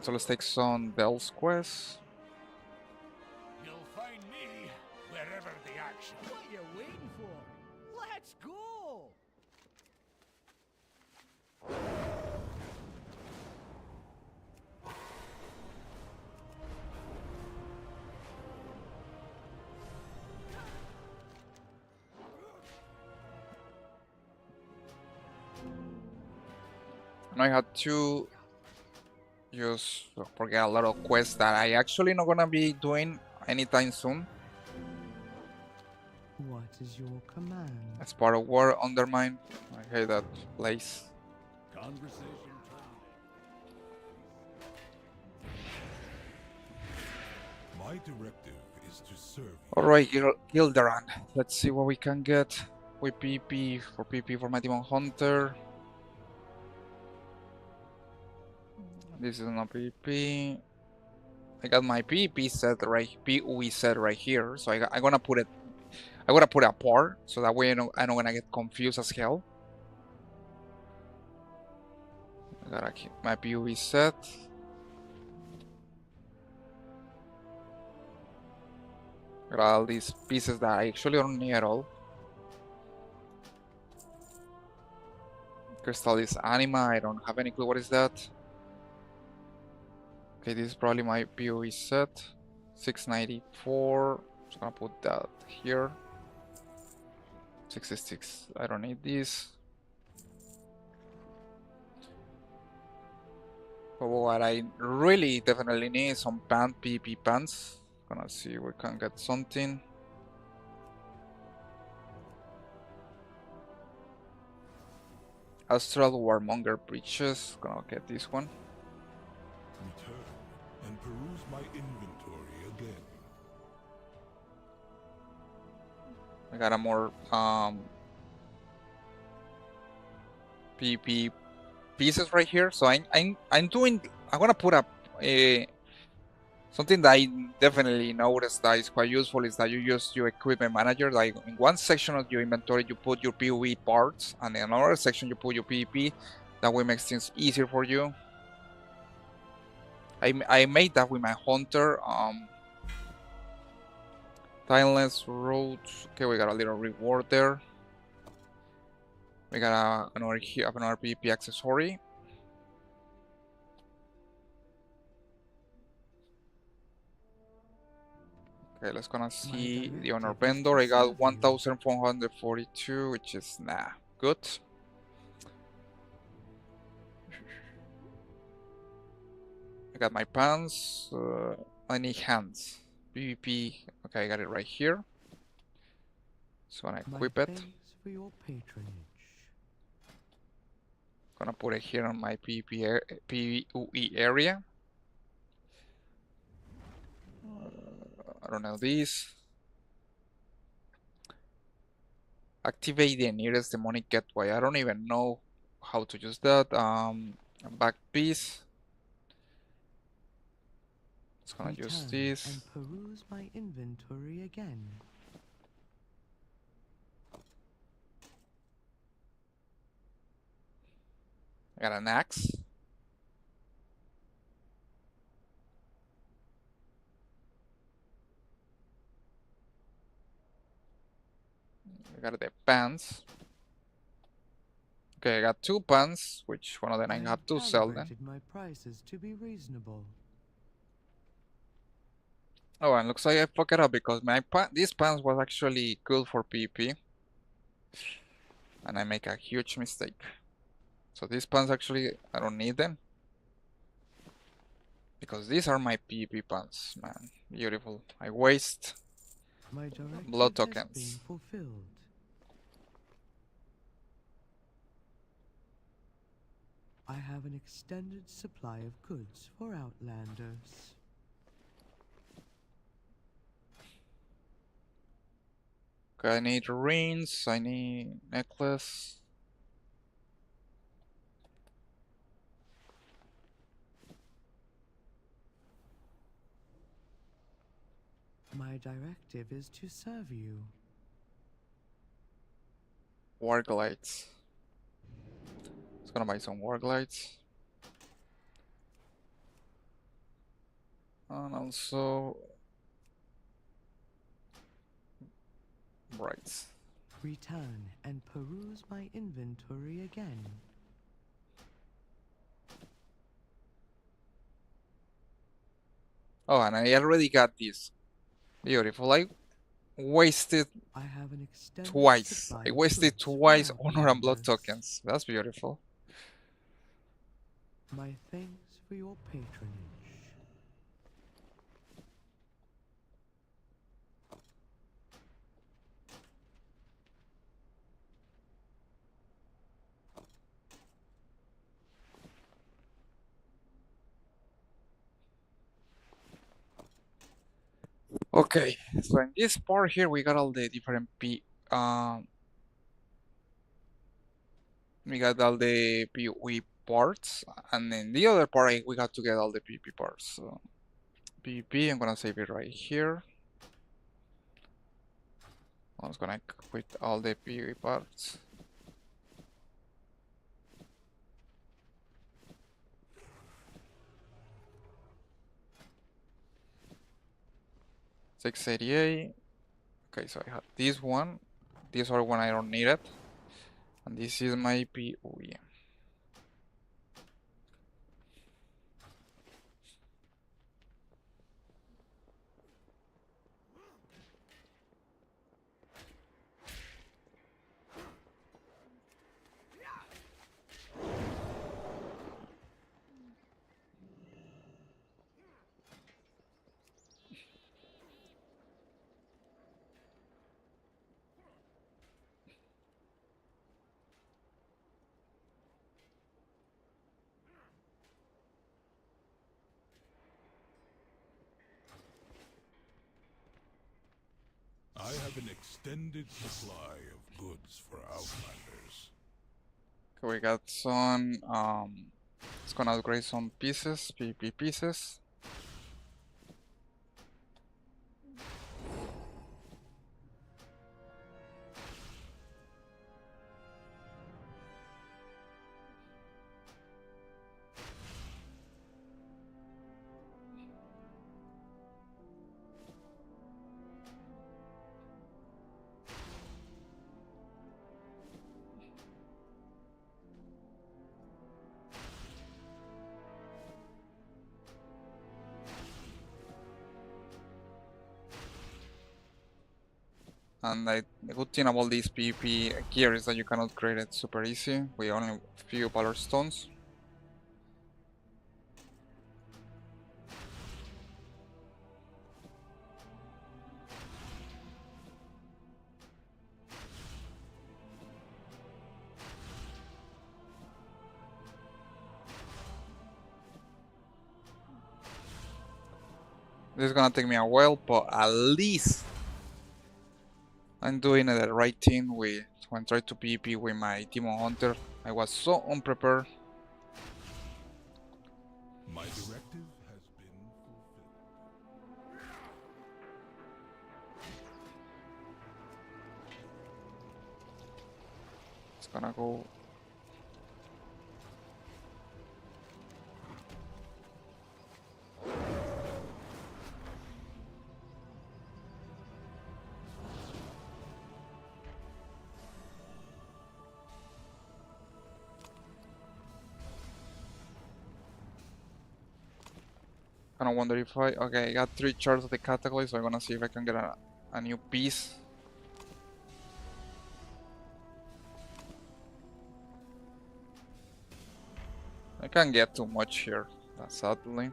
So let's take some Bell's Quest. You'll find me wherever the action. What are you waiting for? Let's go! And I had to just forget a lot of quests that I actually not gonna be doing anytime soon. What is your command? As part of War Undermine. I hate that place. Conversation time. My directive is to serve you. Alright, Gilderan. Let's see what we can get with PP for my Demon Hunter. This is not PP. I got my PP set right, PUE set right here. So I'm gonna put it. I'm gonna put it apart so that way I'm not gonna get confused as hell. I gotta keep my PUE set. Got all these pieces that I actually don't need at all. Crystal is Anima. I don't have any clue what is that. Okay, this is probably my PoE set. 694. Just gonna put that here. 66. I don't need this. But what I really definitely need is some PvP pants. Gonna see if we can get something. Astral Warmonger breeches. Gonna get this one. Return and peruse my inventory again. I got a more PvP pieces right here. So I'm doing. I'm gonna put up a something that I definitely noticed that is quite useful is that you use your equipment manager. Like in one section of your inventory, you put your PoE parts, and in another section, you put your PvP. That way makes things easier for you. I made that with my hunter. Timeless roads. Okay, we got a little reward there. We got another PvP accessory. Okay, let's gonna see the honor vendor. I got 1,442, which is good. I got my pants. I need hands. PvP. Okay, I got it right here. So gonna equip it. For your patronage. Gonna put it here on my PvE area. I don't know this. Activate the nearest demonic gateway. I don't even know how to use that. Back piece. Just gonna use this. And peruse my inventory again. I got an axe. I got the pants. Okay, I got 2 pants, which one of them I have to sell then. My prices to be reasonable. Oh, and looks like I fucked it up because these pants was actually good for PvP. And I make a huge mistake. So these pants actually, I don't need them. Because these are my PvP pants, man. Beautiful. I waste My blood directive has been tokens. fulfilled. I have an extended supply of goods for Outlanders. Okay, I need rings, I need necklace. My directive is to serve you. War glides. It's gonna buy some war glides. And also brights. Return and peruse my inventory again. Oh, and I already got this. Beautiful. I wasted I have an extended twice. supply I of wasted goods for twice honor and blood Outlanders. tokens. That's beautiful. My thanks for your patronage. Okay, so in this part here we got all the different we got all the PoE parts, and then the other part we got to get all the PvP parts. So PvP, I'm gonna save it right here. I was gonna quit all the PvP parts. $688. Okay, so I have this one. This other one I don't need it. And this is my PoE. I have an extended supply of goods for Outlanders. Okay, we got some it's gonna upgrade some pieces, PvP pieces. And the good thing about this PvP gear is that you cannot create it super easy with only a few valor stones. This is gonna take me a while, but at least I'm doing the right thing with when I tried to PvP with my Demon Hunter. I was so unprepared. My directive has been fulfilled. It's gonna go. Kinda wonder if okay, I got 3 shards of the Cataclysm, so I'm gonna see if I can get a new piece. I can't get too much here, sadly.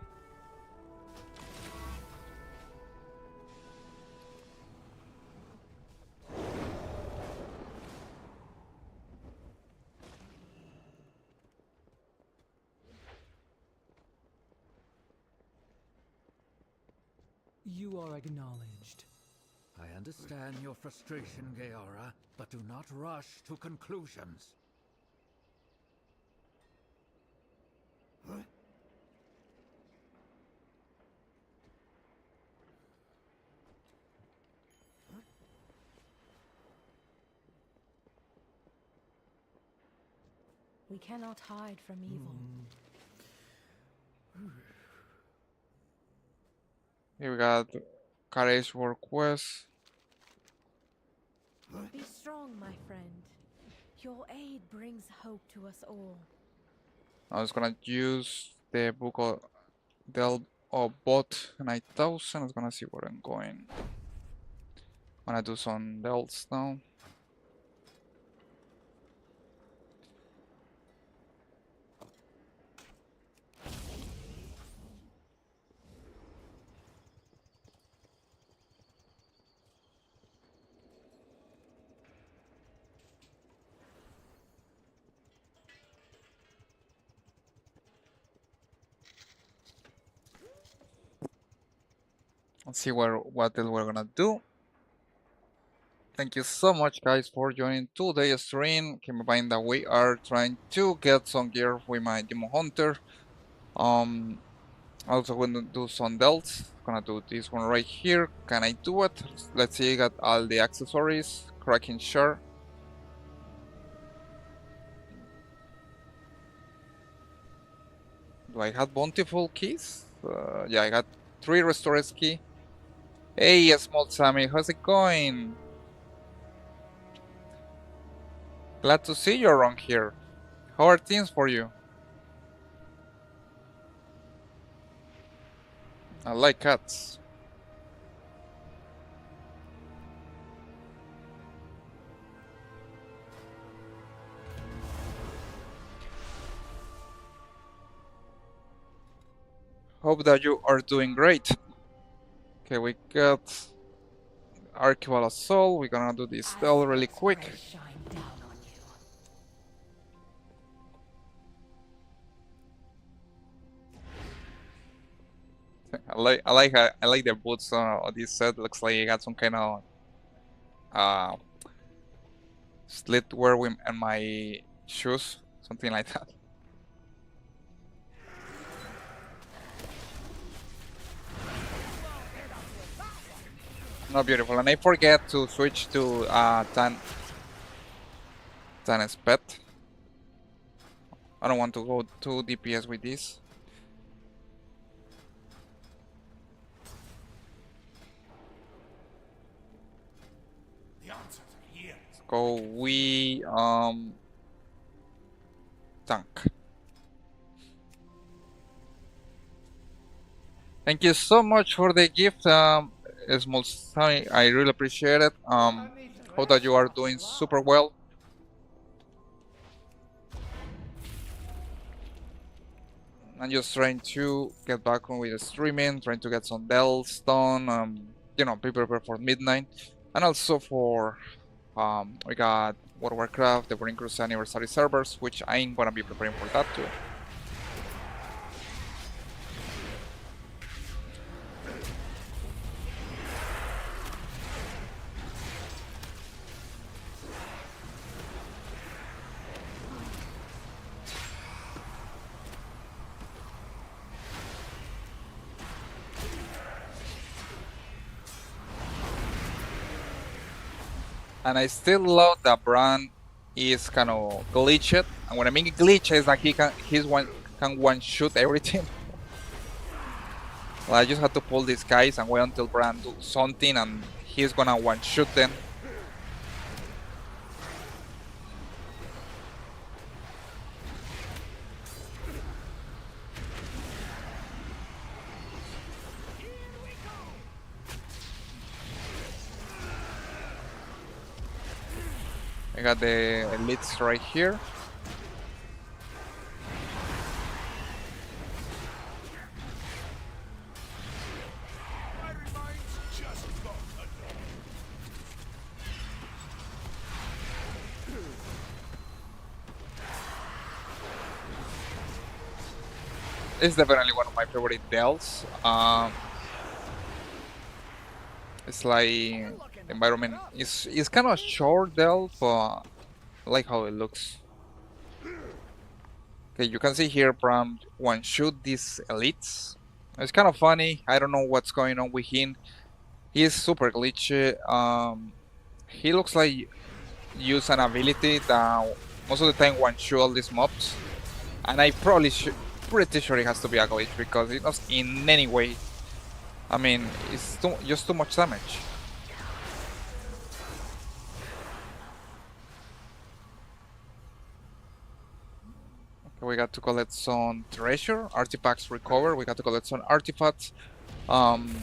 You are acknowledged. I understand your frustration, Gaora, but do not rush to conclusions. We cannot hide from evil. Here we got Kare's work quest. Be strong, my friend. Your aid brings hope to us all. I was gonna use the book of Del of bot 9000. I was gonna see where I'm going. I'm gonna do some delts now. Let's see what else we're gonna do. Thank you so much, guys, for joining today's stream. Keep in mind that we are trying to get some gear with my Demon Hunter. Also gonna do some delts. Gonna do this one right here. Can I do it? Let's see. I got all the accessories. Cracking shard. Do I have bountiful keys? Yeah, I got 3 restores key. Hey, small Sammy, how's it going? Glad to see you around here. How are things for you? I like cats. Hope that you are doing great. Okay, we got Archival Assault. We're gonna do this spell really quick. I like the boots on this set. Looks like you got some kind of slit wear in my shoes, something like that. Not beautiful, and I forget to switch to Tan Pet. I don't want to go too DPS with this. The answers are here. Let's go we tank. Thank you so much for the gift, Small Sunny. I really appreciate it. Hope that you are doing super well. I'm just trying to get back on with the streaming, trying to get some delts done. You know, be prepared for midnight, and also for we got World of Warcraft, the Burning Crusade Anniversary servers, which I'm gonna be preparing for that too. And I still love that Bran is kind of glitched. And when I mean glitch, is like can one shoot everything. Well, I just have to pull these guys and wait until Bran do something, and he's gonna one shoot them. I got the elites right here. It's definitely one of my favorite delts. It's like the environment is kind of short though, but I like how it looks. Okay, you can see here from one shoot these elites. It's kind of funny. I don't know what's going on with him. He's super glitchy. He looks like use an ability that most of the time one shoot all these mobs, and I probably pretty sure it has to be a glitch because it does in any way. I mean, it's just too much damage. Okay, we got to collect some treasure, artifacts recover. We got to collect some artifacts. Again,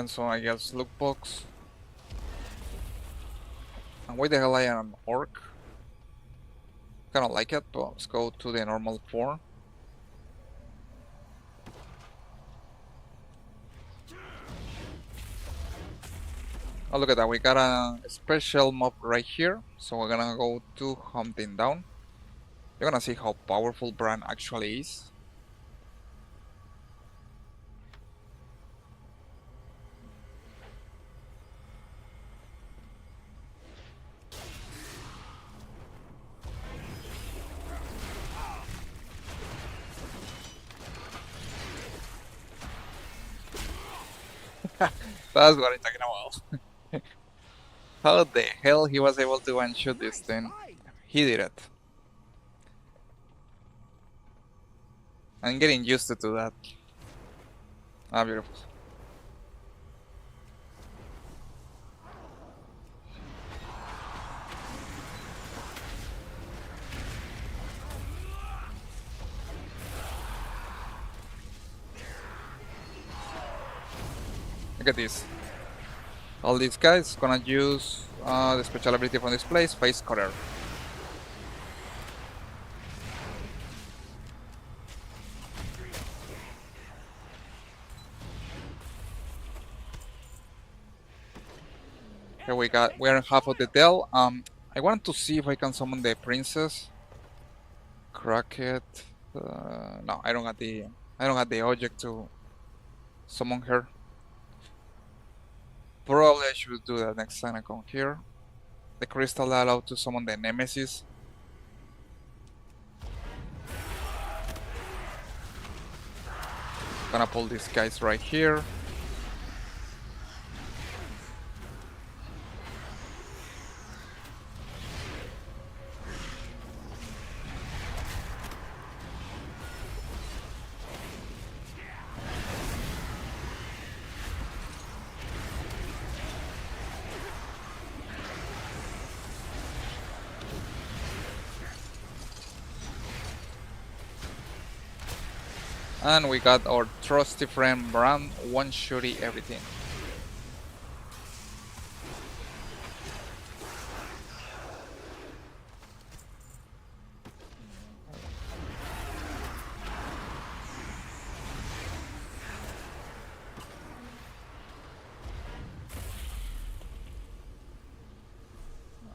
so I guess loot box. And why the hell I am an orc? Kind of like it, but let's go to the normal form. Oh, look at that. We got a special mob right here. So we're gonna go to hunting down. You're gonna see how powerful Bran actually is. That's what I'm talking about. How the hell he was able to one-shoot this thing? He did it. I'm getting used to that. Ah, beautiful. Look at this. All these guys gonna use the special ability from this place, Face Cutter. Here we're in half of the Dell. I want to see if I can summon the princess. Crack it. No, I don't have the object to summon her. Probably I should do that next time I come here. The crystal allowed to summon the nemesis. Gonna pull these guys right here. And we got our trusty friend Bran one-shooting everything.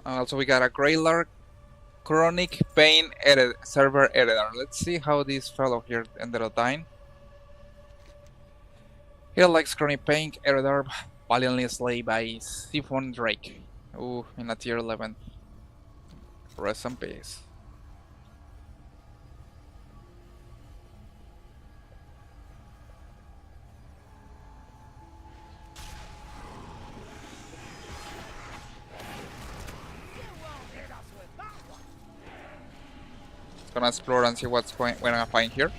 Also we got a Greylark Chronic Pain server editor. Let's see how this fellow here ended up dying. He likes Chronic Pain editor, valiantly slayed by Siphon Drake. Ooh, in a tier 11. Rest in peace. Gonna explore and see we're gonna find here.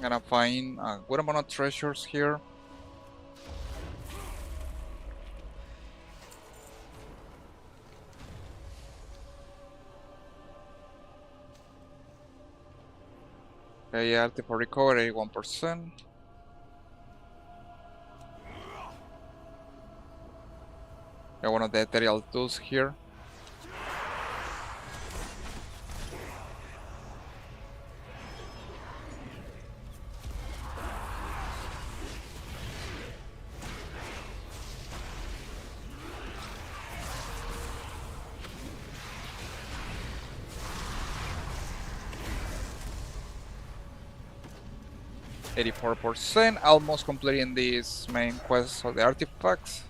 Gonna find a good amount of treasures here. Okay, artifact recovery 81%. Got one of the ethereal tools here. 84%, almost completing this main quest of the artifacts.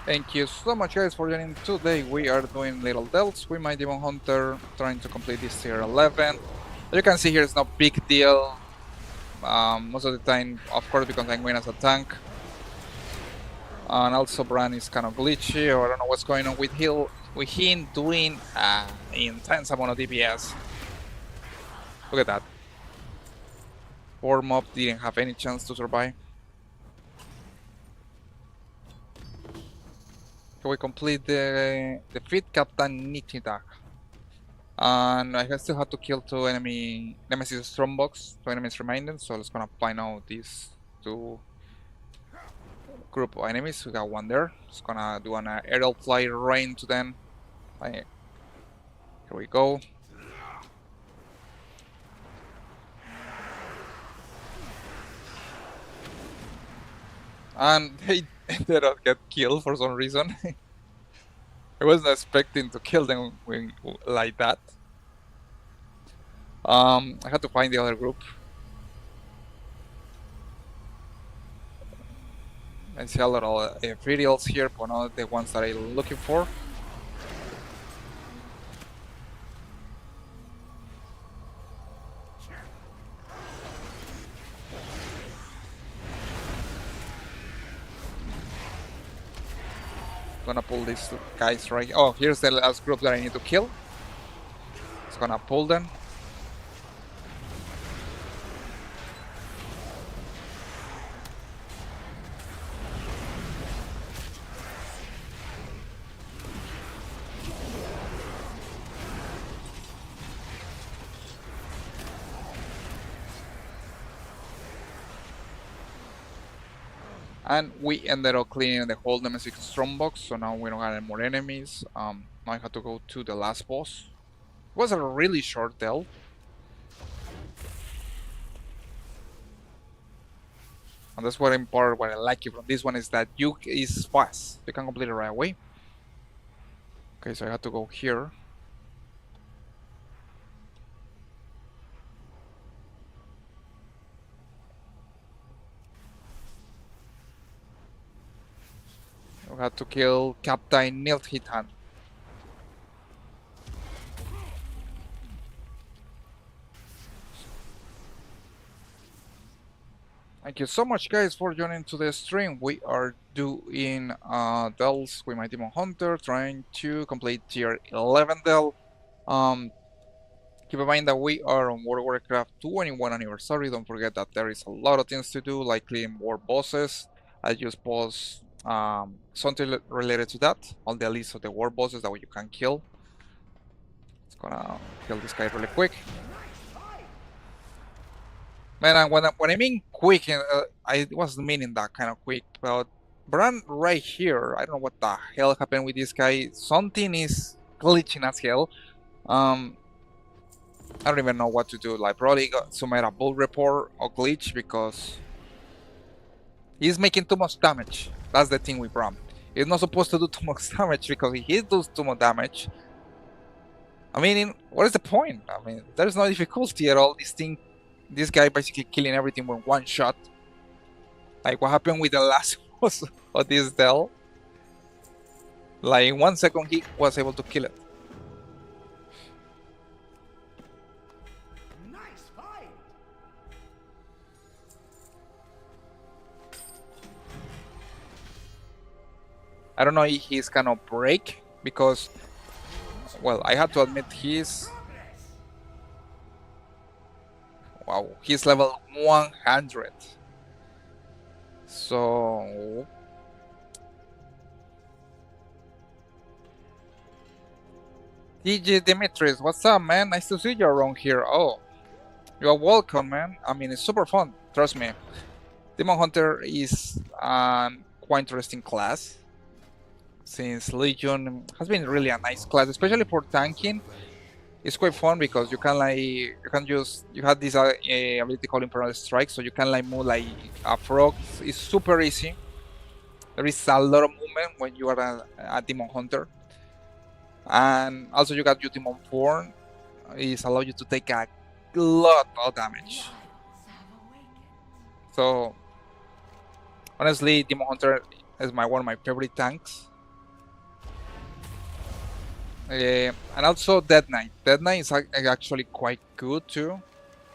Thank you so much guys for joining today. We are doing little delts with my Demon Hunter, trying to complete this tier 11. As you can see here, it's no big deal. Most of the time, of course, because I'm going as a tank. And also Bran is kind of glitchy, or I don't know what's going on with him doing intense amount of DPS. Look at that. Poor mob didn't have any chance to survive. We complete the defeat Captain Nichida. And I still have to kill 2 enemy Nemesis Strongbox, 2 enemies remaining, so let's gonna find out these 2 group of enemies. We got one there. Just gonna do an aerial flight rain to them. Here we go. And they did not get killed for some reason. I wasn't expecting to kill them like that. I had to find the other group. I see a lot of videos here, but not the ones that I'm looking for. Gonna pull these guys right. Oh, here's the last group that I need to kill. It's gonna pull them. And we ended up cleaning the whole Nemesis Strongbox, so now we don't have any more enemies. Now I have to go to the last boss. It was a really short delve. And that's what I like from this one is that is fast. You can complete it right away. Okay, so I have to go here. We have to kill Captain Nilhitan. Thank you so much guys for joining to the stream. We are doing delves with my Demon Hunter, trying to complete tier 11 delve. Keep in mind that we are on World of Warcraft 21 anniversary. Don't forget that there is a lot of things to do, like clearing war bosses. I just post something related to that on the list of the war bosses that you can kill. It's gonna kill this guy really quick. Man, when I mean quick, I wasn't meaning that kind of quick, but Bran right here, I don't know what the hell happened with this guy. Something is glitching as hell. I don't even know what to do. Like, probably got some a bull report or glitch because he's making too much damage. That's the thing with Bram. He's not supposed to do too much damage because if he does too much damage, I mean, what is the point? I mean, there's no difficulty at all. This guy basically killing everything with one shot. Like what happened with the last boss of this Dell. Like in 1 second he was able to kill it. Nice fight. I don't know if he's gonna break because, well, I have to admit he's level 100. So DJ Dimitris, what's up, man? Nice to see you around here. Oh, you are welcome, man. I mean, it's super fun. Trust me. Demon Hunter is quite interesting class. since Legion has been really a nice class, especially for tanking. It's quite fun because you can like you have this ability called Imperial Strike, so you can like move like a frog. It's super easy. There is a lot of movement when you are a Demon Hunter, and also you got your Demon Form. It allows you to take a lot of damage. So honestly, Demon Hunter is one of my favorite tanks. And also Dead Knight. Dead Knight is actually quite good too.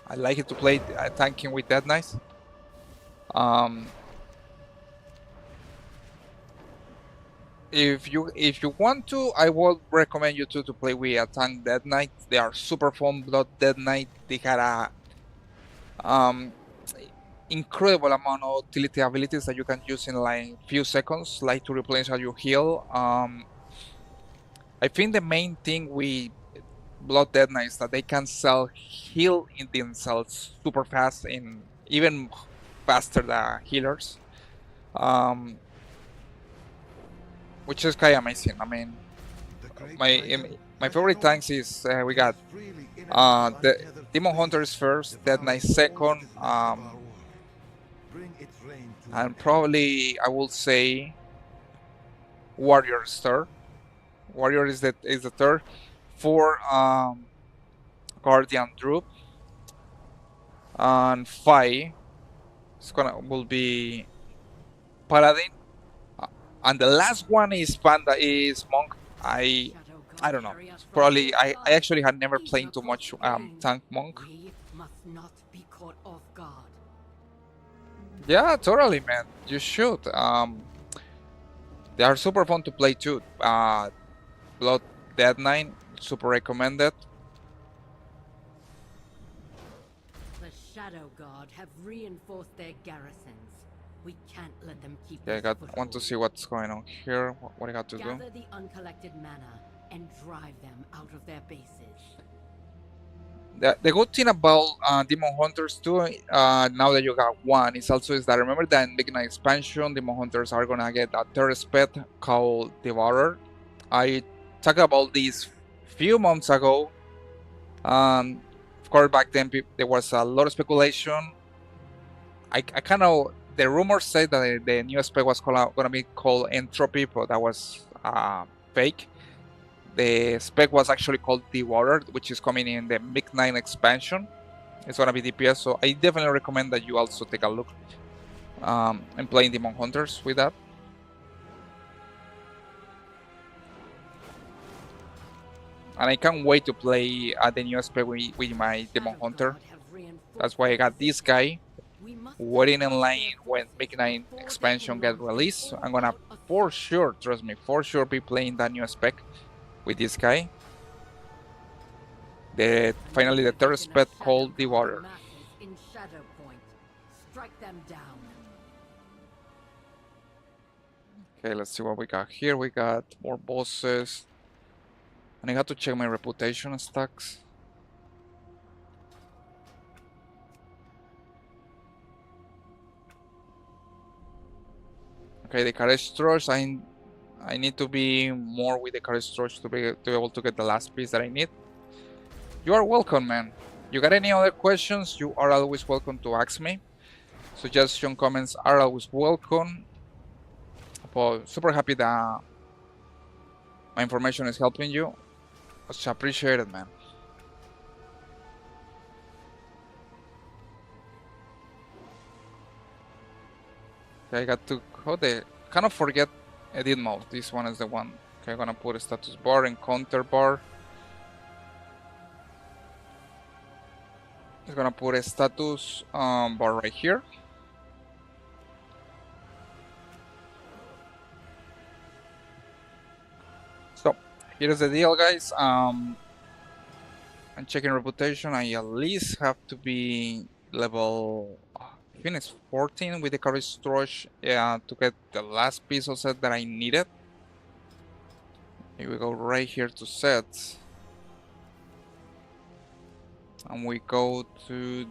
I like it to play tanking with Dead Knights. If you want to, I would recommend you to play with a tank Dead Knight. They are super fun. Blood Dead Knight. They had a incredible amount of utility abilities that you can use in like few seconds, like to replenish how you heal. I think the main thing with Blood Dead Knight is that they can heal in themselves super fast and even faster than healers. Which is kind of amazing. I mean, my favorite tanks is we got the Demon Hunter is first, Dead Knight second, and probably I will say Warrior is third. Warrior is the third. For Guardian Droop, and 5 will be Paladin, and the last one is Monk. I don't know. Probably I actually had never played too much tank Monk. We must not be caught off guard. Yeah, totally, man. You should. They are super fun to play too. Blood Dead Knight, super recommended. The Shadow Guard have reinforced their garrisons. We can't let them keep. Yeah, want to see what's going on here. What I got to do. Gather the uncollected mana and drive them out of their bases. The good thing about Demon Hunters too, now that you got one, is that remember that in Midnight Expansion, Demon Hunters are gonna get a third spec called Devourer. I talked about this few months ago. Of course, back then there was a lot of speculation. I kind of, the rumors say that the new spec was gonna be called Entropy, but that was fake. The spec was actually called Devourer, which is coming in the Midnight Expansion. It's gonna be DPS, so I definitely recommend that you also take a look and playing Demon Hunters with that. And I can't wait to play the new spec with my Demon Hunter. That's why I got this guy waiting in line when Midnight Expansion gets released. I'm gonna for sure, trust me, for sure be playing that new spec with this guy. Finally the third spec called Devourer. Okay, let's see what we got here. We got more bosses. And I got to check my reputation stacks. Okay, the Courage Trosh, I need to be more with the Courage Trosh to be able to get the last piece that I need. You are welcome, man. You got any other questions? You are always welcome to ask me. Suggestion comments are always welcome. But super happy that my information is helping you. Much appreciated, man. Okay, I got to kind of forget edit mode. This one is the one. Okay, I'm gonna put a status bar and counter bar. I'm gonna put a status bar right here. So here's the deal, guys. I'm checking reputation. I at least have to be level, I think it's 14 with the Courage Storage to get the last piece of set that I needed. Here we go right here to sets. And we go to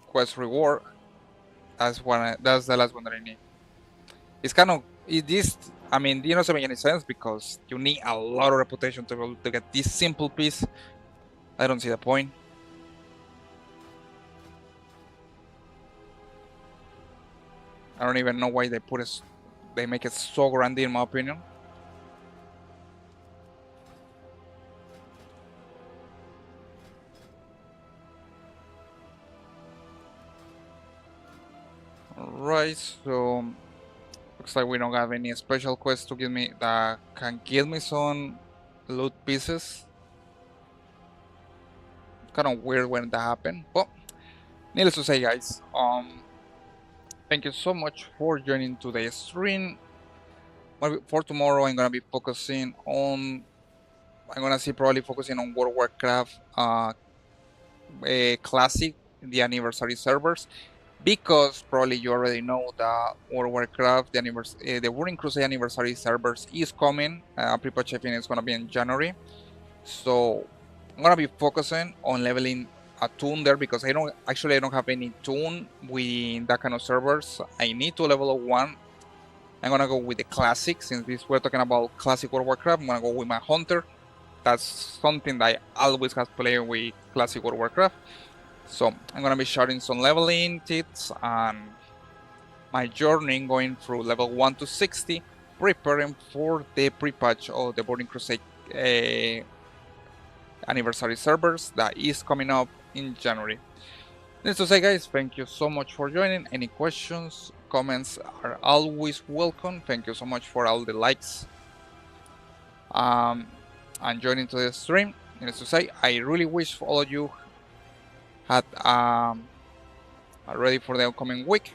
quest reward. That's the last one that I need. It's kind of this. I mean, it doesn't make any sense because you need a lot of reputation to be able to get this simple piece. I don't see the point. I don't even know why they put it. They make it so grand, in my opinion. Alright, so looks like we don't have any special quests to give me that can give me some loot pieces. Kind of weird when that happened, but needless to say, guys, thank you so much for joining today's stream. For tomorrow, I'm gonna be focusing on. I'm gonna see probably focusing on World of Warcraft Classic, the anniversary servers, because probably you already know that World of Warcraft, the Burning Crusade anniversary servers is coming. Pre-patch I think it's gonna be in January, so I'm gonna be focusing on leveling a toon there because I don't have any toon with that kind of servers. I need to level up one. I'm gonna go with the classic since we're talking about classic World of Warcraft. I'm gonna go with my hunter. That's something that I always have played with classic World of Warcraft. So I'm gonna be sharing some leveling tips and my journey going through level 1 to 60, preparing for the pre-patch of the Burning Crusade anniversary servers that is coming up in January. Needless to say, guys, thank you so much for joining. Any questions, comments are always welcome. Thank you so much for all the likes and joining to the stream. Needless to say, I really wish all of you had ready for the upcoming week.